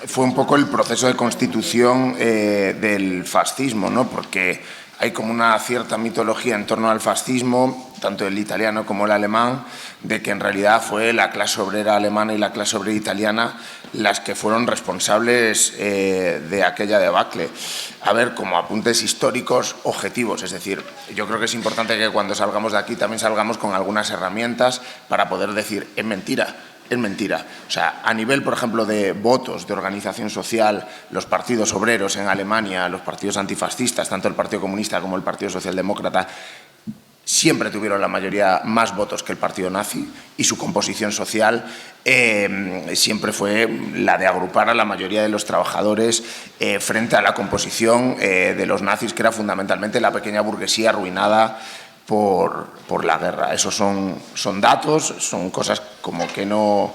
fue un poco el proceso de constitución del fascismo, ¿no? Porque hay como una cierta mitología en torno al fascismo, tanto el italiano como el alemán, de que en realidad fue la clase obrera alemana y la clase obrera italiana las que fueron responsables de aquella debacle. A ver, como apuntes históricos objetivos, es decir, yo creo que es importante que cuando salgamos de aquí también salgamos con algunas herramientas para poder decir, es mentira. Es mentira. O sea, a nivel, por ejemplo, de votos, de organización social, los partidos obreros en Alemania, los partidos antifascistas, tanto el Partido Comunista como el Partido Socialdemócrata, siempre tuvieron la mayoría más votos que el partido nazi y su composición social siempre fue la de agrupar a la mayoría de los trabajadores frente a la composición de los nazis, que era fundamentalmente la pequeña burguesía arruinada por la guerra. Esos son datos, son cosas como que no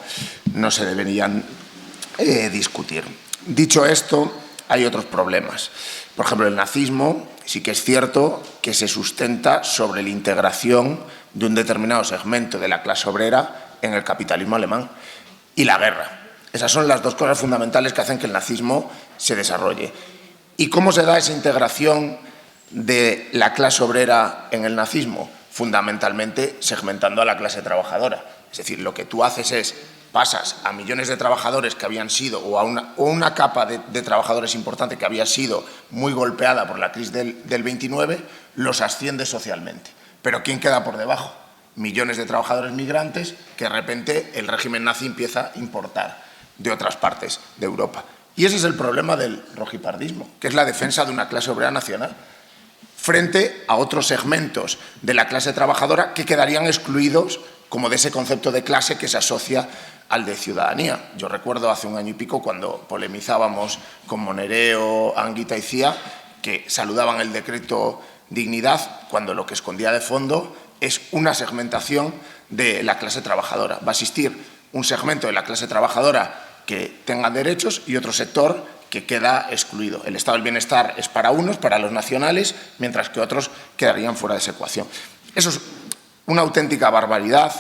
se deberían discutir. Dicho esto, hay otros problemas. Por ejemplo, el nazismo sí que es cierto que se sustenta sobre la integración de un determinado segmento de la clase obrera en el capitalismo alemán y la guerra. Esas son las dos cosas fundamentales que hacen que el nazismo se desarrolle. ¿Y cómo se da esa integración de la clase obrera en el nazismo? Fundamentalmente segmentando a la clase trabajadora. Es decir, lo que tú haces es pasas a millones de trabajadores que habían sido, o una capa de trabajadores importante que había sido muy golpeada por la crisis del 29, los asciendes socialmente. Pero ¿quién queda por debajo? Millones de trabajadores migrantes que de repente el régimen nazi empieza a importar de otras partes de Europa. Y ese es el problema del rojipardismo, que es la defensa de una clase obrera nacional frente a otros segmentos de la clase trabajadora que quedarían excluidos como de ese concepto de clase que se asocia al de ciudadanía. Yo recuerdo hace un año y pico cuando polemizábamos con Monereo, Anguita y Cía, que saludaban el decreto Dignidad, cuando lo que escondía de fondo es una segmentación de la clase trabajadora. Va a existir un segmento de la clase trabajadora que tenga derechos y otro sector que queda excluido. El estado del bienestar es para unos, para los nacionales, mientras que otros quedarían fuera de esa ecuación. Eso es una auténtica barbaridad,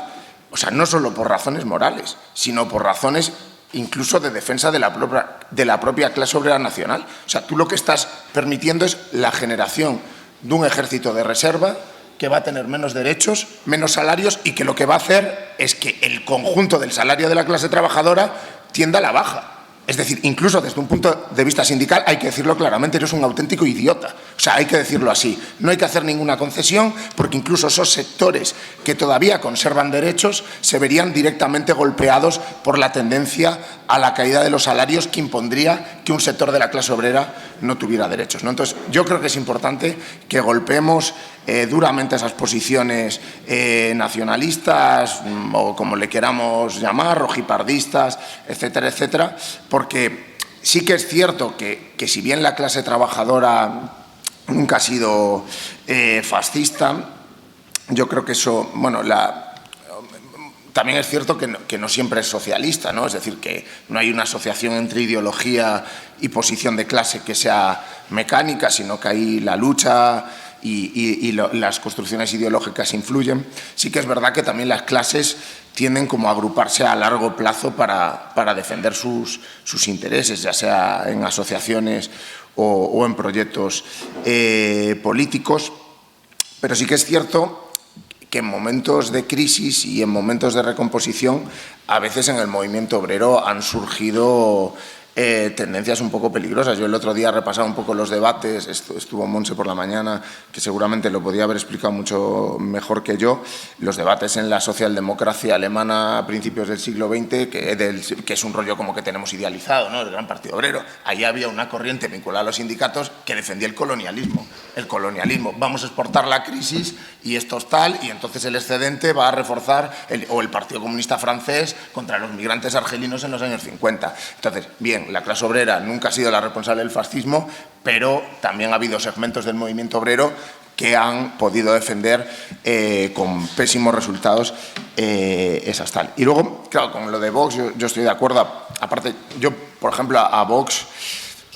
o sea, no solo por razones morales, sino por razones incluso de defensa de la propia clase obrera nacional. O sea, tú lo que estás permitiendo es la generación de un ejército de reserva que va a tener menos derechos, menos salarios y que lo que va a hacer es que el conjunto del salario de la clase trabajadora tienda a la baja. Es decir, incluso desde un punto de vista sindical, hay que decirlo claramente, eres un auténtico idiota. O sea, hay que decirlo así. No hay que hacer ninguna concesión porque incluso esos sectores que todavía conservan derechos se verían directamente golpeados por la tendencia a la caída de los salarios que impondría que un sector de la clase obrera no tuviera derechos, ¿no? Entonces, yo creo que es importante que golpeemos duramente esas posiciones nacionalistas o como le queramos llamar, rojipardistas, etcétera, etcétera, porque sí que es cierto que si bien la clase trabajadora nunca ha sido fascista, yo creo que eso, bueno, también es cierto que no siempre es socialista, ¿no? Es decir, que no hay una asociación entre ideología y posición de clase que sea mecánica, sino que hay la lucha y las construcciones ideológicas influyen. Sí que es verdad que también las clases tienden como a agruparse a largo plazo para defender sus intereses, ya sea en asociaciones o en proyectos políticos. Pero sí que es cierto que en momentos de crisis y en momentos de recomposición, a veces en el movimiento obrero han surgido tendencias un poco peligrosas. Yo el otro día repasaba un poco los debates, estuvo Montse por la mañana, que seguramente lo podía haber explicado mucho mejor que yo, los debates en la socialdemocracia alemana a principios del siglo XX, que es un rollo como que tenemos idealizado, ¿no? El gran partido obrero. Ahí había una corriente vinculada a los sindicatos que defendía el colonialismo. El colonialismo, vamos a exportar la crisis y esto es tal, y entonces el excedente va a reforzar, el Partido Comunista francés contra los migrantes argelinos en los años 50. Entonces, bien, la clase obrera nunca ha sido la responsable del fascismo, pero también ha habido segmentos del movimiento obrero que han podido defender con pésimos resultados esas tal. Y luego, claro, con lo de Vox yo estoy de acuerdo. Aparte, yo, por ejemplo, a Vox,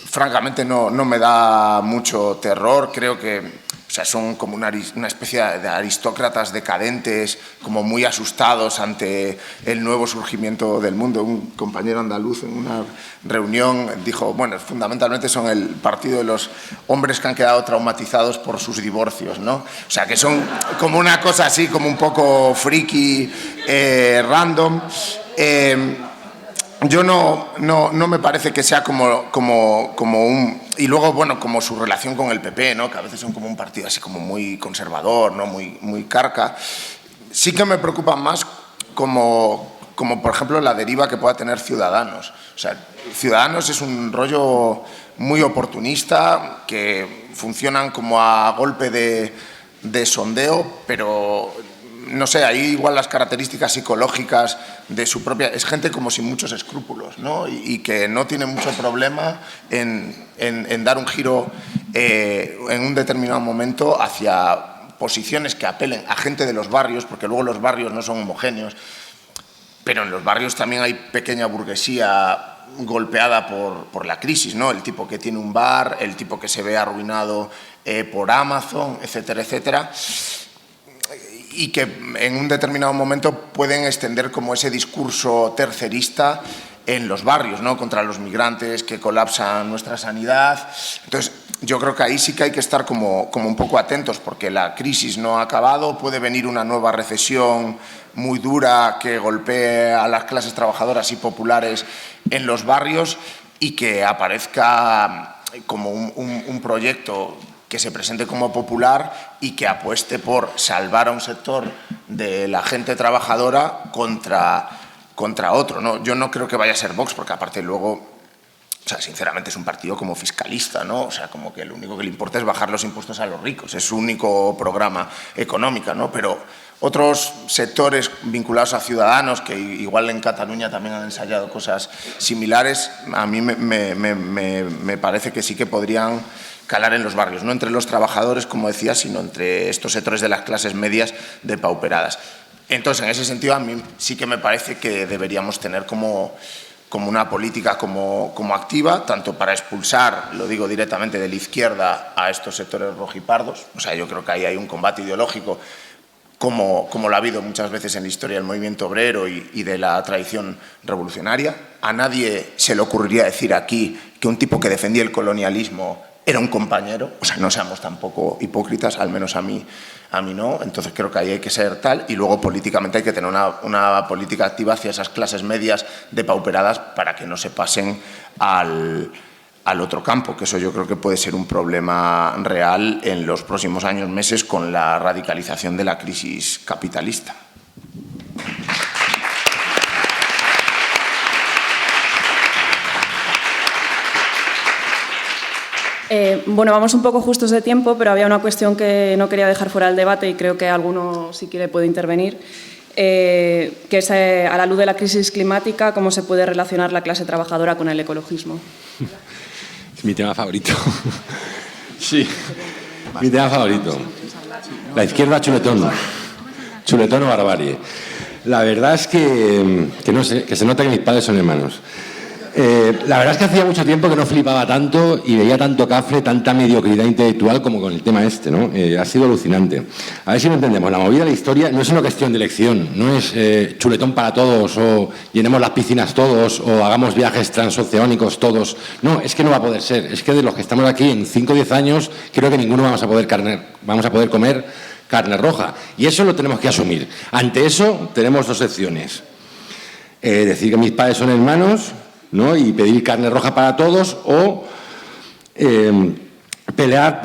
francamente, no me da mucho terror. Creo que son como una especie de aristócratas decadentes, como muy asustados ante el nuevo surgimiento del mundo. Un compañero andaluz en una reunión dijo, bueno, fundamentalmente son el partido de los hombres que han quedado traumatizados por sus divorcios, ¿no? O sea, que son como una cosa así, como un poco friki, random. Yo no me parece que sea como un... Y luego, bueno, como su relación con el PP, ¿no? Que a veces son como un partido así como muy conservador, ¿no? Muy carca. Sí que me preocupa más como por ejemplo, la deriva que pueda tener Ciudadanos. O sea, Ciudadanos es un rollo muy oportunista, que funcionan como a golpe de sondeo, pero... No sé, ahí igual las características psicológicas de su propia... Es gente como sin muchos escrúpulos, ¿no? Y que no tiene mucho problema en dar un giro en un determinado momento hacia posiciones que apelen a gente de los barrios, porque luego los barrios no son homogéneos, pero en los barrios también hay pequeña burguesía golpeada por la crisis, ¿no? El tipo que tiene un bar, el tipo que se ve arruinado por Amazon, etcétera, etcétera, y que en un determinado momento pueden extender como ese discurso tercerista en los barrios, ¿no? Contra los migrantes que colapsan nuestra sanidad. Entonces, yo creo que ahí sí que hay que estar como un poco atentos, porque la crisis no ha acabado, puede venir una nueva recesión muy dura que golpee a las clases trabajadoras y populares en los barrios, y que aparezca como un proyecto que se presente como popular y que apueste por salvar a un sector de la gente trabajadora contra otro, ¿no? Yo no creo que vaya a ser Vox, porque aparte luego, o sea, sinceramente es un partido como fiscalista, ¿no? O sea, como que lo único que le importa es bajar los impuestos a los ricos, es su único programa económico, ¿no? Pero otros sectores vinculados a Ciudadanos, que igual en Cataluña también han ensayado cosas similares, a mí me parece que sí que podrían calar en los barrios, no entre los trabajadores, como decía, sino entre estos sectores de las clases medias depauperadas. Entonces, en ese sentido, a mí sí que me parece que deberíamos tener como una política como activa, tanto para expulsar, lo digo directamente, de la izquierda a estos sectores rojipardos. O sea, yo creo que ahí hay un combate ideológico como lo ha habido muchas veces en la historia del movimiento obrero y de la tradición revolucionaria. A nadie se le ocurriría decir aquí que un tipo que defendía el colonialismo era un compañero, o sea, no seamos tampoco hipócritas, al menos a mí no. Entonces creo que ahí hay que ser tal, y luego políticamente hay que tener una política activa hacia esas clases medias depauperadas para que no se pasen al otro campo, que eso yo creo que puede ser un problema real en los próximos años, meses, con la radicalización de la crisis capitalista. Bueno, vamos un poco justos de tiempo, pero había una cuestión que no quería dejar fuera del debate y creo que alguno, si quiere, puede intervenir, que es, a la luz de la crisis climática, cómo se puede relacionar la clase trabajadora con el ecologismo. Es mi tema favorito. Sí, mi tema favorito. La izquierda chuletón. Chuletón o barbarie. La verdad es que no sé, que se nota que mis padres son hermanos. La verdad es que hacía mucho tiempo que no flipaba tanto y veía tanto cafre, tanta mediocridad intelectual como con el tema este, ¿no? Ha sido alucinante. A ver si lo entendemos. La movida de la historia no es una cuestión de elección, no es chuletón para todos o llenemos las piscinas todos o hagamos viajes transoceánicos todos. No, es que no va a poder ser. Es que de los que estamos aquí en 5 o 10 años creo que ninguno vamos a poder comer carne roja. Y eso lo tenemos que asumir. Ante eso tenemos dos opciones. Decir que mis padres son hermanos, ¿no? Y pedir carne roja para todos o pelear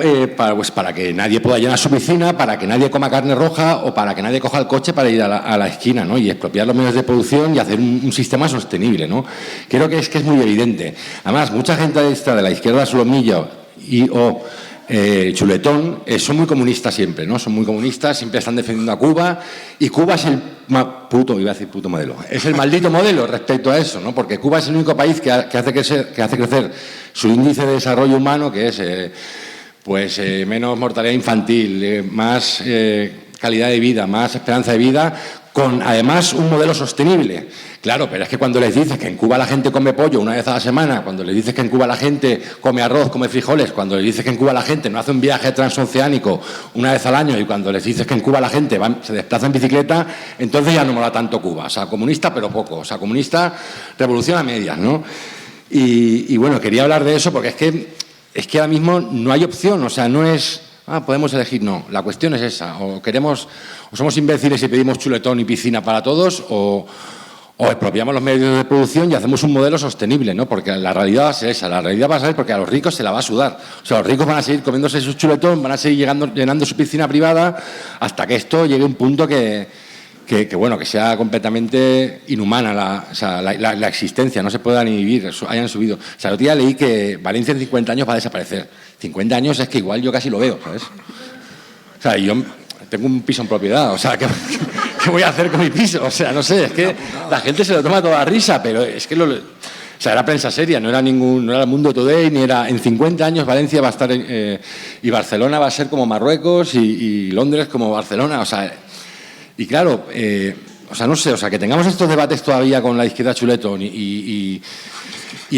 para que nadie pueda llenar su piscina, para que nadie coma carne roja o para que nadie coja el coche para ir a la esquina, ¿no? Y expropiar los medios de producción y hacer un sistema sostenible, ¿no? Creo que es muy evidente. Además, mucha gente de la izquierda solomillo o chuletón son muy comunistas siempre, ¿no? Son muy comunistas, siempre están defendiendo a Cuba y Cuba es el puto modelo. Es el maldito modelo respecto a eso, ¿no? Porque Cuba es el único país que hace crecer su índice de desarrollo humano, que es menos mortalidad infantil, más calidad de vida, más esperanza de vida, con además un modelo sostenible. Claro, pero es que cuando les dices que en Cuba la gente come pollo una vez a la semana, cuando les dices que en Cuba la gente come arroz, come frijoles, cuando les dices que en Cuba la gente no hace un viaje transoceánico una vez al año y cuando les dices que en Cuba la gente se desplaza en bicicleta, entonces ya no mola tanto Cuba. O sea, comunista pero poco. O sea, comunista, revolución a medias, ¿no? Y bueno, quería hablar de eso porque es que ahora mismo no hay opción. O sea, no es... podemos elegir, no. La cuestión es esa. O somos imbéciles y pedimos chuletón y piscina para todos, o expropiamos los medios de producción y hacemos un modelo sostenible, ¿no? Porque la realidad va a ser esa. La realidad va a ser porque a los ricos se la va a sudar. O sea, los ricos van a seguir comiéndose su chuletón, van a seguir llenando su piscina privada hasta que esto llegue a un punto que sea completamente inhumana la existencia, no se pueda ni vivir, hayan subido. O sea, el otro día leí que Valencia en 50 años va a desaparecer. 50 años es que igual yo casi lo veo, ¿sabes? O sea, yo tengo un piso en propiedad, o sea, ¿qué voy a hacer con mi piso? O sea, no sé, es que la gente se lo toma toda risa, pero es que o sea, era prensa seria, no era el Mundo Today, ni era... En 50 años Valencia va a estar... y Barcelona va a ser como Marruecos y Londres como Barcelona, o sea... Y claro, o sea, no sé, o sea, que tengamos estos debates todavía con la izquierda chuletón y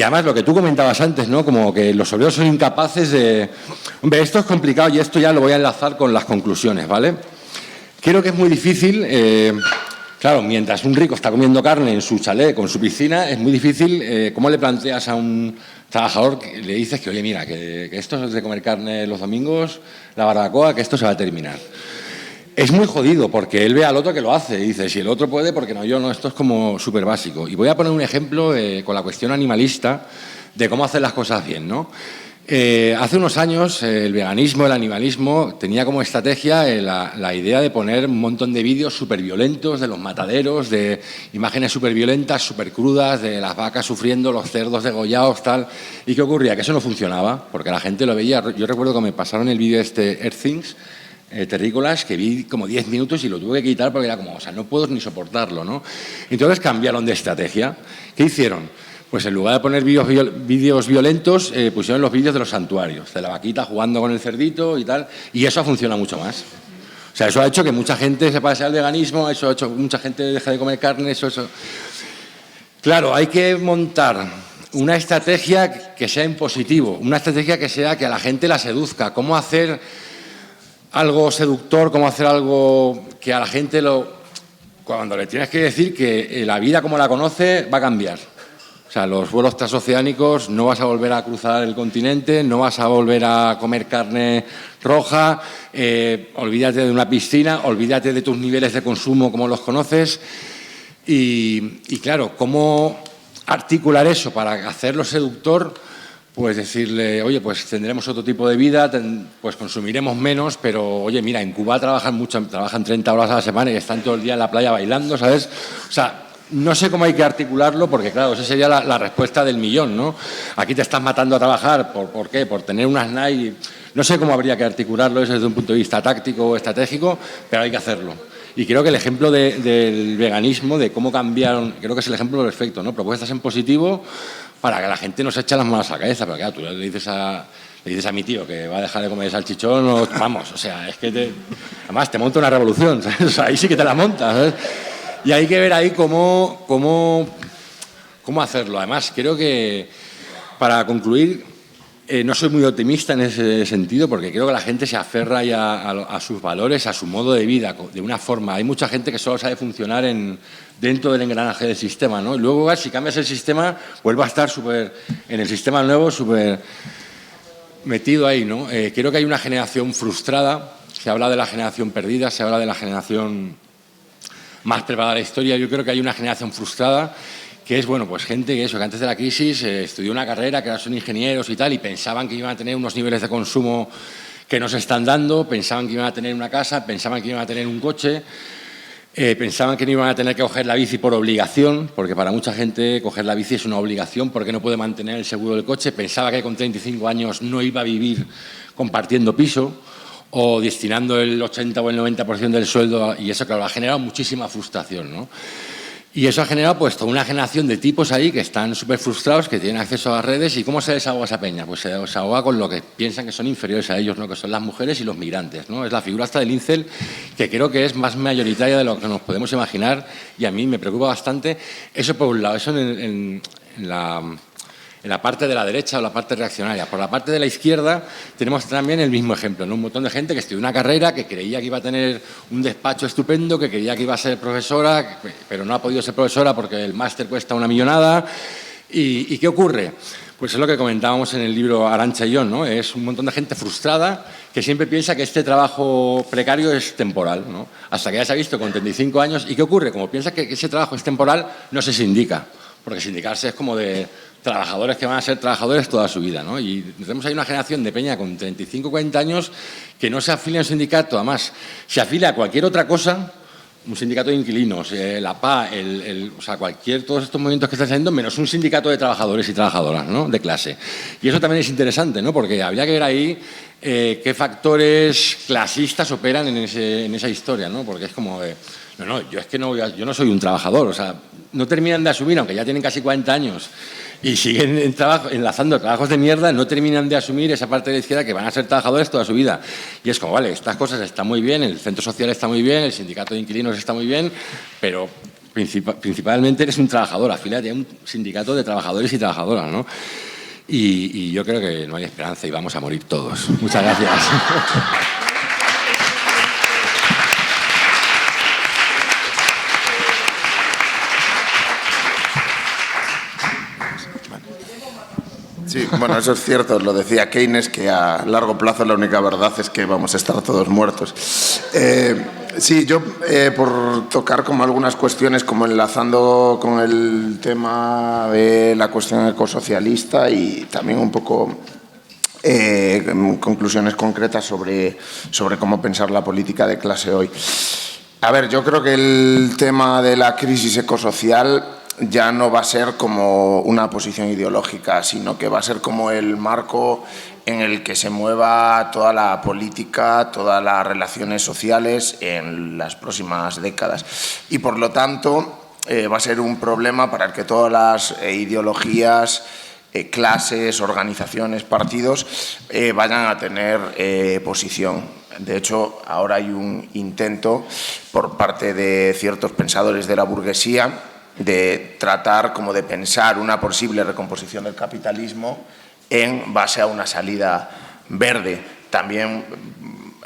además lo que tú comentabas antes, ¿no? Como que los obreros son incapaces de... Hombre, esto es complicado y esto ya lo voy a enlazar con las conclusiones, ¿vale? Creo que es muy difícil... Claro, mientras un rico está comiendo carne en su chalet, con su piscina, es muy difícil cómo le planteas a un trabajador, que le dices que, oye, mira, que esto es de comer carne los domingos, la barbacoa, que esto se va a terminar. Es muy jodido porque él ve al otro que lo hace y dice, si el otro puede, ¿por qué no yo? No, esto es como súper básico. Y voy a poner un ejemplo con la cuestión animalista de cómo hacer las cosas bien, ¿no? Hace unos años el veganismo, el animalismo tenía como estrategia la idea de poner un montón de vídeos súper violentos de los mataderos, de imágenes súper violentas, súper crudas, de las vacas sufriendo, los cerdos degollados, tal. ¿Y qué ocurría? Que eso no funcionaba, porque la gente lo veía. Yo recuerdo que me pasaron el vídeo Earth Things, terrícolas, que vi como 10 minutos y lo tuve que quitar porque era como, o sea, no puedo ni soportarlo, ¿no? Entonces cambiaron de estrategia. ¿Qué hicieron? Pues en lugar de poner vídeos violentos, pusieron los vídeos de los santuarios, de la vaquita jugando con el cerdito y tal, y eso funciona mucho más. O sea, eso ha hecho que mucha gente se pase al veganismo, eso ha hecho que mucha gente deje de comer carne, eso. Claro, hay que montar una estrategia que sea en positivo, una estrategia que sea que a la gente la seduzca, cómo hacer algo seductor, cómo hacer algo que a la gente cuando le tienes que decir que la vida como la conoce va a cambiar. O sea, los vuelos transoceánicos, no vas a volver a cruzar el continente, no vas a volver a comer carne roja, olvídate de una piscina, olvídate de tus niveles de consumo como los conoces. Y claro, ¿cómo articular eso para hacerlo seductor? Pues decirle, oye, pues tendremos otro tipo de vida, pues consumiremos menos, pero, oye, mira, en Cuba trabajan 30 horas a la semana y están todo el día en la playa bailando, ¿sabes? O sea, no sé cómo hay que articularlo, porque, claro, esa sería la respuesta del millón, ¿no? Aquí te estás matando a trabajar, ¿por qué? Por tener unas Nike. No sé cómo habría que articularlo eso desde un punto de vista táctico o estratégico, pero hay que hacerlo. Y creo que el ejemplo del veganismo, de cómo cambiaron, creo que es el ejemplo perfecto, ¿no? Propuestas en positivo para que la gente no se eche las manos a la cabeza, pero claro, tú le dices a mi tío que va a dejar de comer salchichón, vamos, o sea, es que además te monta una revolución, ¿sabes? O sea, ahí sí que te la montas, ¿sabes? Y hay que ver ahí cómo cómo hacerlo. Además, creo que, para concluir, no soy muy optimista en ese sentido, porque creo que la gente se aferra ya a sus valores, a su modo de vida, de una forma. Hay mucha gente que solo sabe funcionar dentro del engranaje del sistema, ¿no? Y luego, si cambias el sistema, vuelve a estar en el sistema nuevo, súper metido ahí, ¿no? Creo que hay una generación frustrada. Se habla de la generación perdida, se habla de la generación más preparada de la historia. Yo creo que hay una generación frustrada que es, bueno, pues gente que antes de la crisis estudió una carrera, que ahora son ingenieros y tal, y pensaban que iban a tener unos niveles de consumo que no se están dando, pensaban que iban a tener una casa, pensaban que iban a tener un coche, pensaban que no iban a tener que coger la bici por obligación, porque para mucha gente coger la bici es una obligación porque no puede mantener el seguro del coche, pensaba que con 35 años no iba a vivir compartiendo piso o destinando el 80 o el 90% del sueldo, y eso, claro, ha generado muchísima frustración, ¿no? Y eso ha generado, pues, toda una generación de tipos ahí que están súper frustrados, que tienen acceso a las redes. ¿Y cómo se desahoga esa peña? Pues se desahoga con lo que piensan que son inferiores a ellos, ¿no? Que son las mujeres y los migrantes, ¿no? Es la figura hasta del incel, que creo que es más mayoritaria de lo que nos podemos imaginar, y a mí me preocupa bastante. Eso por un lado, eso en la parte de la derecha o la parte reaccionaria. Por la parte de la izquierda tenemos también el mismo ejemplo, ¿no? Un montón de gente que estudió una carrera, que creía que iba a tener un despacho estupendo, que creía que iba a ser profesora, pero no ha podido ser profesora porque el máster cuesta una millonada. ¿Y qué ocurre? Pues es lo que comentábamos en el libro Arantxa y yo, ¿no? Es un montón de gente frustrada que siempre piensa que este trabajo precario es temporal, ¿no? Hasta que ya se ha visto con 35 años. ¿Y qué ocurre? Como piensa que ese trabajo es temporal, no se sindica, porque sindicarse es como de trabajadores que van a ser trabajadores toda su vida, ¿no? Y tenemos ahí una generación de peña con 35, 40 años que no se afilia a un sindicato, además se afilia a cualquier otra cosa, un sindicato de inquilinos, la PA, o sea, todos estos movimientos que están saliendo, menos un sindicato de trabajadores y trabajadoras, ¿no? De clase. Y eso también es interesante, ¿no? Porque habría que ver ahí qué factores clasistas operan en esa historia, ¿no? Porque es como yo no soy un trabajador, o sea, no terminan de asumir, aunque ya tienen casi 40 años, y siguen enlazando trabajos de mierda, no terminan de asumir esa parte de la izquierda que van a ser trabajadores toda su vida. Y es como, vale, estas cosas están muy bien, el centro social está muy bien, el sindicato de inquilinos está muy bien, pero principalmente eres un trabajador, afíliate a un sindicato de trabajadores y trabajadoras, ¿no? Y yo creo que no hay esperanza y vamos a morir todos. Muchas gracias. Sí, bueno, eso es cierto, lo decía Keynes, que a largo plazo la única verdad es que vamos a estar todos muertos. Sí, yo por tocar como algunas cuestiones, como enlazando con el tema de la cuestión ecosocialista y también un poco conclusiones concretas sobre cómo pensar la política de clase hoy. A ver, yo creo que el tema de la crisis ecosocial ya no va a ser como una posición ideológica, sino que va a ser como el marco en el que se mueva toda la política, todas las relaciones sociales en las próximas décadas. Y por lo tanto va a ser un problema para el que todas las ideologías, clases, organizaciones, partidos vayan a tener posición. De hecho, ahora hay un intento por parte de ciertos pensadores de la burguesía de tratar como de pensar una posible recomposición del capitalismo en base a una salida verde. También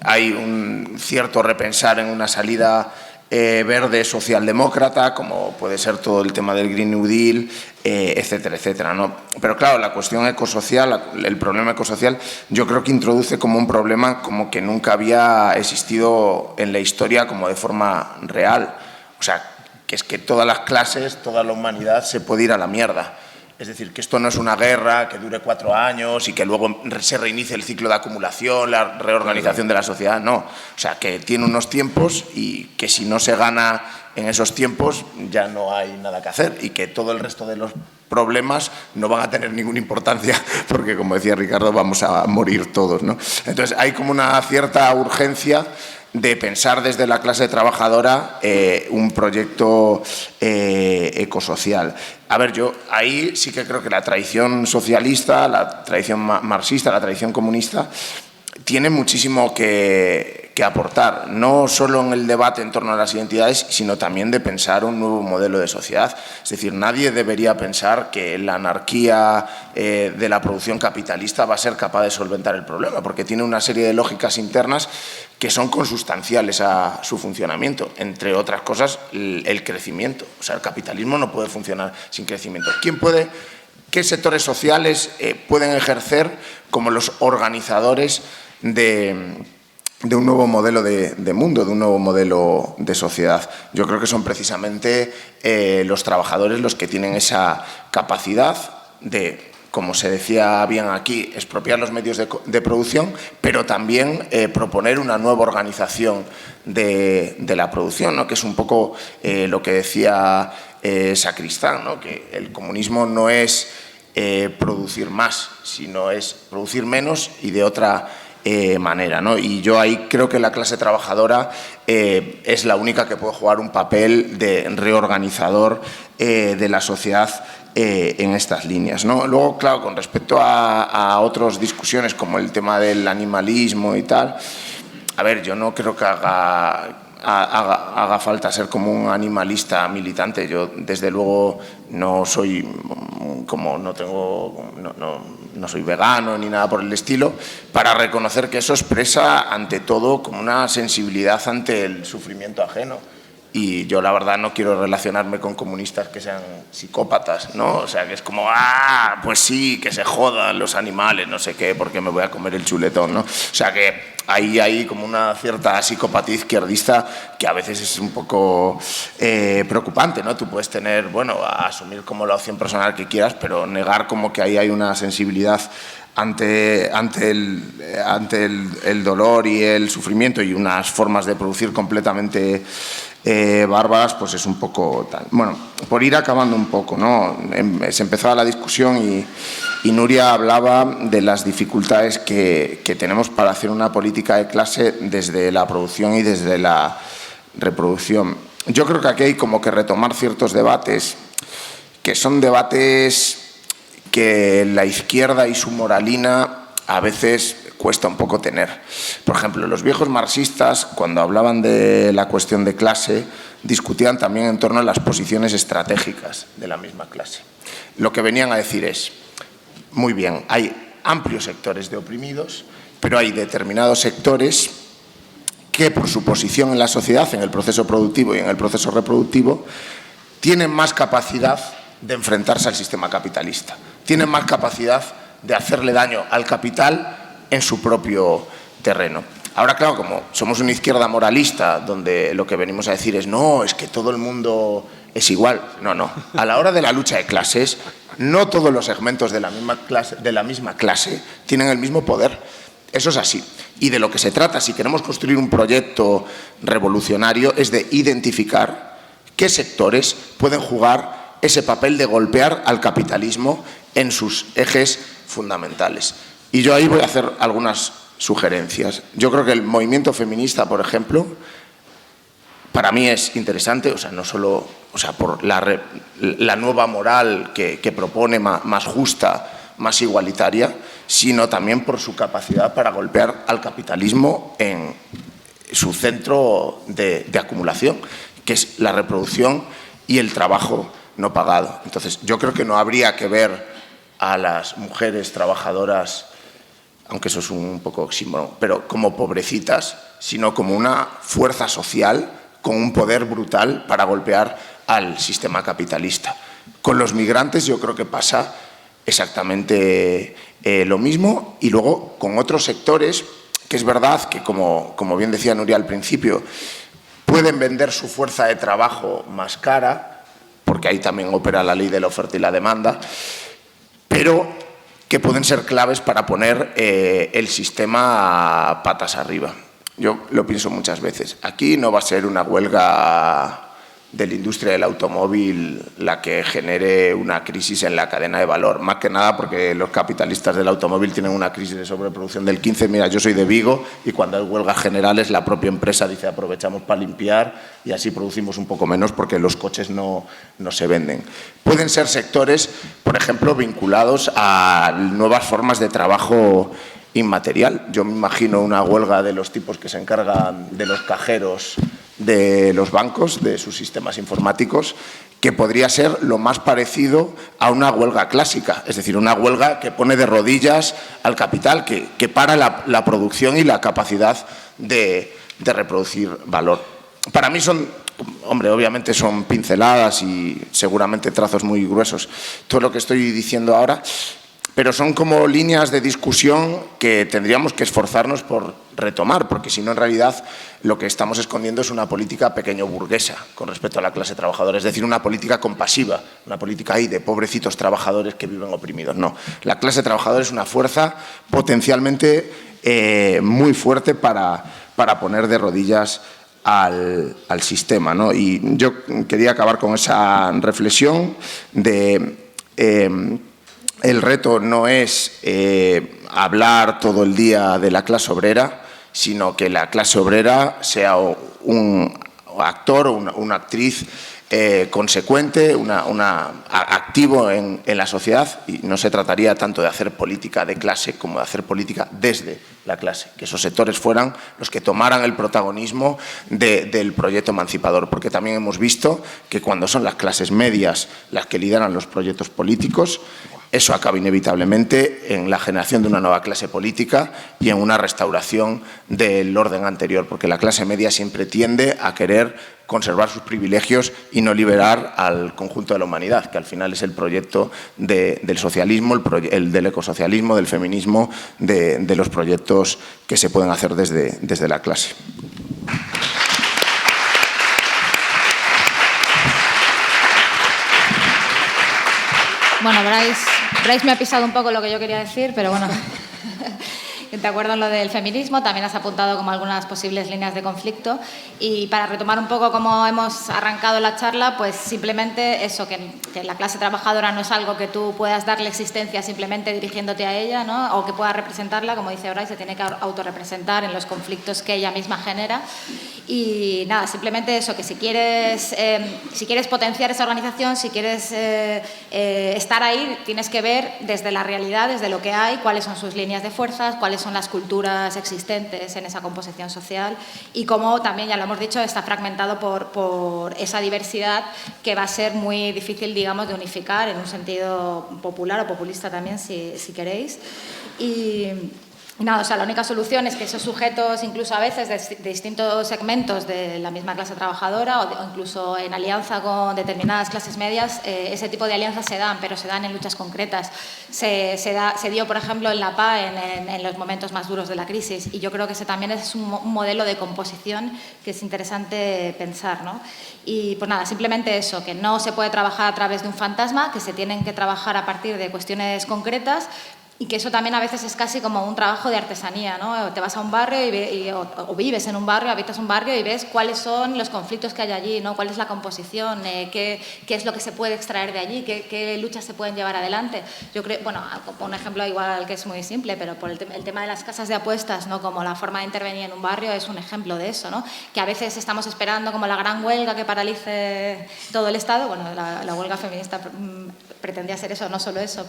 hay un cierto repensar en una salida verde socialdemócrata, como puede ser todo el tema del Green New Deal, etcétera, etcétera, ¿no? Pero claro, la cuestión ecosocial, el problema ecosocial, yo creo que introduce como un problema como que nunca había existido en la historia como de forma real. O sea, que es que todas las clases, toda la humanidad se puede ir a la mierda. Es decir, que esto no es una guerra que dure 4 años y que luego se reinicie el ciclo de acumulación, la reorganización de la sociedad, no. O sea, que tiene unos tiempos y que si no se gana en esos tiempos ya no hay nada que hacer y que todo el resto de los problemas no van a tener ninguna importancia porque, como decía Ricardo, vamos a morir todos, ¿no? Entonces, hay como una cierta urgencia de pensar desde la clase trabajadora un proyecto ecosocial. A ver, yo ahí sí que creo que la tradición socialista, la tradición marxista, la tradición comunista, tiene muchísimo que que aportar, no solo en el debate en torno a las identidades, sino también de pensar un nuevo modelo de sociedad. Es decir, nadie debería pensar que la anarquía de la producción capitalista va a ser capaz de solventar el problema, porque tiene una serie de lógicas internas que son consustanciales a su funcionamiento, entre otras cosas el crecimiento. O sea, el capitalismo no puede funcionar sin crecimiento. ¿Qué sectores sociales pueden ejercer como los organizadores de un nuevo modelo de mundo, de un nuevo modelo de sociedad? Yo creo que son precisamente los trabajadores los que tienen esa capacidad de, como se decía bien aquí, expropiar los medios de producción, pero también proponer una nueva organización de la producción, ¿no? Que es un poco lo que decía Sacristán, ¿no? Que el comunismo no es producir más, sino es producir menos y de otra manera, ¿no? Y yo ahí creo que la clase trabajadora es la única que puede jugar un papel de reorganizador de la sociedad en estas líneas, ¿no? Luego, claro, con respecto a otras discusiones como el tema del animalismo y tal, a ver, yo no creo que haga falta ser como un animalista militante. Yo, desde luego, no soy no soy vegano ni nada por el estilo, para reconocer que eso expresa ante todo como una sensibilidad ante el sufrimiento ajeno. Y yo, la verdad, no quiero relacionarme con comunistas que sean psicópatas, ¿no? O sea, que es como, pues sí, que se jodan los animales, no sé qué, porque me voy a comer el chuletón, ¿no? O sea, que ahí hay como una cierta psicopatía izquierdista que a veces es un poco preocupante, ¿no? Tú puedes tener, bueno, asumir como la opción personal que quieras, pero negar como que ahí hay una sensibilidad ante el dolor y el sufrimiento y unas formas de producir completamente bárbaras, pues es un poco tal. Bueno, por ir acabando un poco, ¿no? Se empezaba la discusión y Nuria hablaba de las dificultades que tenemos para hacer una política de clase desde la producción y desde la reproducción. Yo creo que aquí hay como que retomar ciertos debates que son debates que la izquierda y su moralina a veces cuesta un poco tener. Por ejemplo, los viejos marxistas, cuando hablaban de la cuestión de clase, discutían también en torno a las posiciones estratégicas de la misma clase. Lo que venían a decir es, muy bien, hay amplios sectores de oprimidos, pero hay determinados sectores que, por su posición en la sociedad, en el proceso productivo y en el proceso reproductivo, tienen más capacidad de enfrentarse al sistema capitalista, tienen más capacidad de hacerle daño al capital en su propio terreno. Ahora, claro, como somos una izquierda moralista, donde lo que venimos a decir es no, es que todo el mundo es igual. No. A la hora de la lucha de clases, no todos los segmentos de la misma clase tienen el mismo poder. Eso es así. Y de lo que se trata, si queremos construir un proyecto revolucionario, es de identificar qué sectores pueden jugar ese papel de golpear al capitalismo en sus ejes fundamentales. Y yo ahí voy a hacer algunas sugerencias. Yo creo que el movimiento feminista, por ejemplo, para mí es interesante, o sea, no solo por la nueva moral que propone más justa, más igualitaria, sino también por su capacidad para golpear al capitalismo en su centro de acumulación, que es la reproducción y el trabajo no pagado. Entonces, yo creo que no habría que ver a las mujeres trabajadoras, aunque eso es un poco oxímoron, pero como pobrecitas, sino como una fuerza social con un poder brutal para golpear al sistema capitalista. Con los migrantes yo creo que pasa exactamente lo mismo, y luego con otros sectores que es verdad que, como bien decía Nuria al principio, pueden vender su fuerza de trabajo más cara, porque ahí también opera la ley de la oferta y la demanda, pero que pueden ser claves para poner el sistema patas arriba. Yo lo pienso muchas veces. Aquí no va a ser una huelga de la industria del automóvil la que genere una crisis en la cadena de valor. Más que nada porque los capitalistas del automóvil tienen una crisis de sobreproducción del 15%. Mira, yo soy de Vigo y cuando hay huelgas generales la propia empresa dice aprovechamos para limpiar y así producimos un poco menos porque los coches no se venden. Pueden ser sectores, por ejemplo, vinculados a nuevas formas de trabajo inmaterial. Yo me imagino una huelga de los tipos que se encargan de los cajeros de los bancos, de sus sistemas informáticos, que podría ser lo más parecido a una huelga clásica, es decir, una huelga que pone de rodillas al capital, que para la producción y la capacidad de reproducir valor. Para mí son, hombre, obviamente son pinceladas y seguramente trazos muy gruesos, todo lo que estoy diciendo ahora, pero son como líneas de discusión que tendríamos que esforzarnos por retomar, porque si no, en realidad, lo que estamos escondiendo es una política pequeño burguesa con respecto a la clase trabajadora, es decir, una política compasiva, una política ahí de pobrecitos trabajadores que viven oprimidos. No, la clase trabajadora es una fuerza potencialmente muy fuerte para poner de rodillas al sistema, ¿no? Y yo quería acabar con esa reflexión de el reto no es hablar todo el día de la clase obrera, sino que la clase obrera sea un actor o una actriz consecuente, activo en la sociedad, y no se trataría tanto de hacer política de clase como de hacer política desde la clase, que esos sectores fueran los que tomaran el protagonismo del proyecto emancipador, porque también hemos visto que cuando son las clases medias las que lideran los proyectos políticos, eso acaba inevitablemente en la generación de una nueva clase política y en una restauración del orden anterior, porque la clase media siempre tiende a querer conservar sus privilegios y no liberar al conjunto de la humanidad, que al final es el proyecto del socialismo, el del ecosocialismo, del feminismo, de los proyectos que se pueden hacer desde la clase. Bueno, Bryce me ha pisado un poco lo que yo quería decir, pero bueno, de acuerdo en lo del feminismo, también has apuntado como algunas posibles líneas de conflicto, y para retomar un poco cómo hemos arrancado la charla, pues simplemente eso, que la clase trabajadora no es algo que tú puedas darle existencia simplemente dirigiéndote a ella, ¿no? O que puedas representarla, como dice Bryce, se tiene que autorrepresentar en los conflictos que ella misma genera. Y nada, simplemente eso, que si quieres potenciar esa organización, si quieres estar ahí, tienes que ver desde la realidad, desde lo que hay, cuáles son sus líneas de fuerzas, cuáles son las culturas existentes en esa composición social, y cómo también, ya lo hemos dicho, está fragmentado por esa diversidad que va a ser muy difícil, digamos, de unificar en un sentido popular o populista también, si queréis. Y nada, o sea, la única solución es que esos sujetos, incluso a veces de distintos segmentos de la misma clase trabajadora o incluso en alianza con determinadas clases medias, ese tipo de alianzas se dan, pero se dan en luchas concretas. Se dio, por ejemplo, en la PA en los momentos más duros de la crisis, y yo creo que ese también es un modelo de composición que es interesante pensar, ¿no? Y pues nada, simplemente eso, que no se puede trabajar a través de un fantasma, que se tienen que trabajar a partir de cuestiones concretas, y que eso también a veces es casi como un trabajo de artesanía, ¿no? Te vas a un barrio o vives en un barrio, habitas un barrio y ves cuáles son los conflictos que hay allí, ¿no? Cuál es la composición, qué es lo que se puede extraer de allí, qué luchas se pueden llevar adelante. Yo creo, bueno, un ejemplo igual que es muy simple, pero por el tema de las casas de apuestas, ¿no? Como la forma de intervenir en un barrio es un ejemplo de eso, ¿no? Que a veces estamos esperando como la gran huelga que paralice todo el Estado. Bueno, la huelga feminista pretendía ser eso, no solo eso,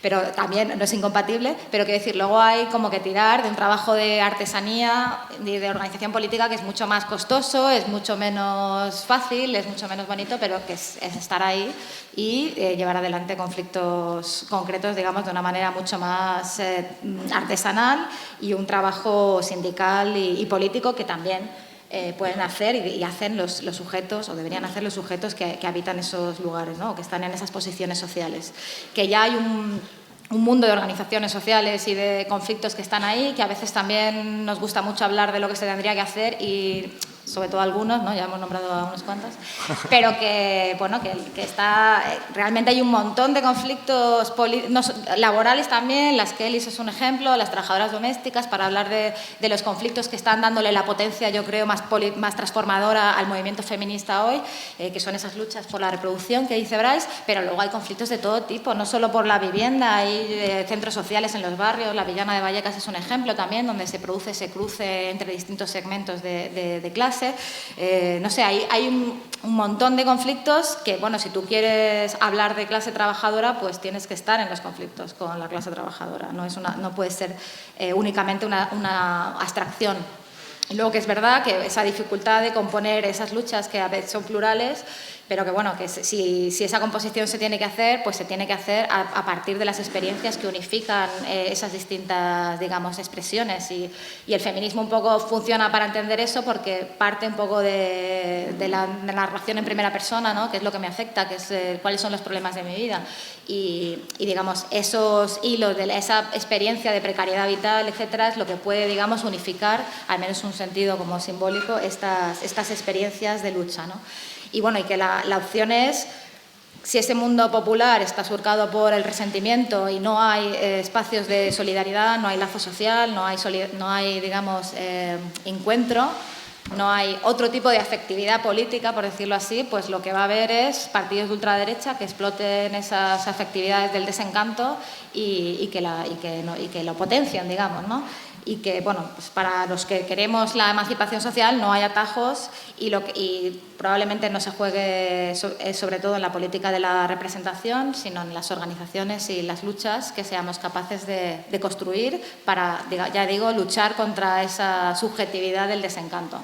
pero también no es incompatible, pero quiero decir, luego hay como que tirar de un trabajo de artesanía y de organización política que es mucho más costoso, es mucho menos fácil, es mucho menos bonito, pero que es estar ahí y llevar adelante conflictos concretos, digamos, de una manera mucho más artesanal, y un trabajo sindical y político que también pueden hacer y hacen los sujetos, o deberían hacer los sujetos que habitan esos lugares, ¿no? O que están en esas posiciones sociales. Que ya hay un mundo de organizaciones sociales y de conflictos que están ahí, que a veces también nos gusta mucho hablar de lo que se tendría que hacer, y sobre todo algunos, ¿no? Ya hemos nombrado a unos cuantos, pero que, bueno, que está, realmente hay un montón de conflictos laborales también. Las Kellys es un ejemplo, las trabajadoras domésticas, para hablar de los conflictos que están dándole la potencia, yo creo, más transformadora al movimiento feminista hoy, que son esas luchas por la reproducción que dice Bryce, pero luego hay conflictos de todo tipo, no solo por la vivienda, hay centros sociales en los barrios. La Villana de Vallecas es un ejemplo también, donde se produce ese cruce entre distintos segmentos de clase. clase. No sé, hay un montón de conflictos que, bueno, si tú quieres hablar de clase trabajadora, pues tienes que estar en los conflictos con la clase trabajadora. No puede ser únicamente una abstracción. Y luego que es verdad que esa dificultad de componer esas luchas que a veces son plurales, pero que bueno, que si esa composición se tiene que hacer, pues se tiene que hacer a partir de las experiencias que unifican esas distintas, digamos, expresiones. Y el feminismo un poco funciona para entender eso porque parte un poco de la narración en primera persona, ¿no? Que es lo que me afecta, que es cuáles son los problemas de mi vida. Y digamos, esos hilos de esa experiencia de precariedad vital, etcétera, es lo que puede, digamos, unificar, al menos en un sentido como simbólico, estas experiencias de lucha, ¿no? Y bueno, y que la opción es, si ese mundo popular está surcado por el resentimiento y no hay espacios de solidaridad, no hay lazo social, no hay digamos, encuentro, no hay otro tipo de afectividad política, por decirlo así, pues lo que va a haber es partidos de ultraderecha que exploten esas afectividades del desencanto y que lo potencian, digamos, ¿no? Y que, bueno, pues para los que queremos la emancipación social no hay atajos y probablemente no se juegue sobre todo en la política de la representación, sino en las organizaciones y las luchas que seamos capaces de construir para, ya digo, luchar contra esa subjetividad del desencanto.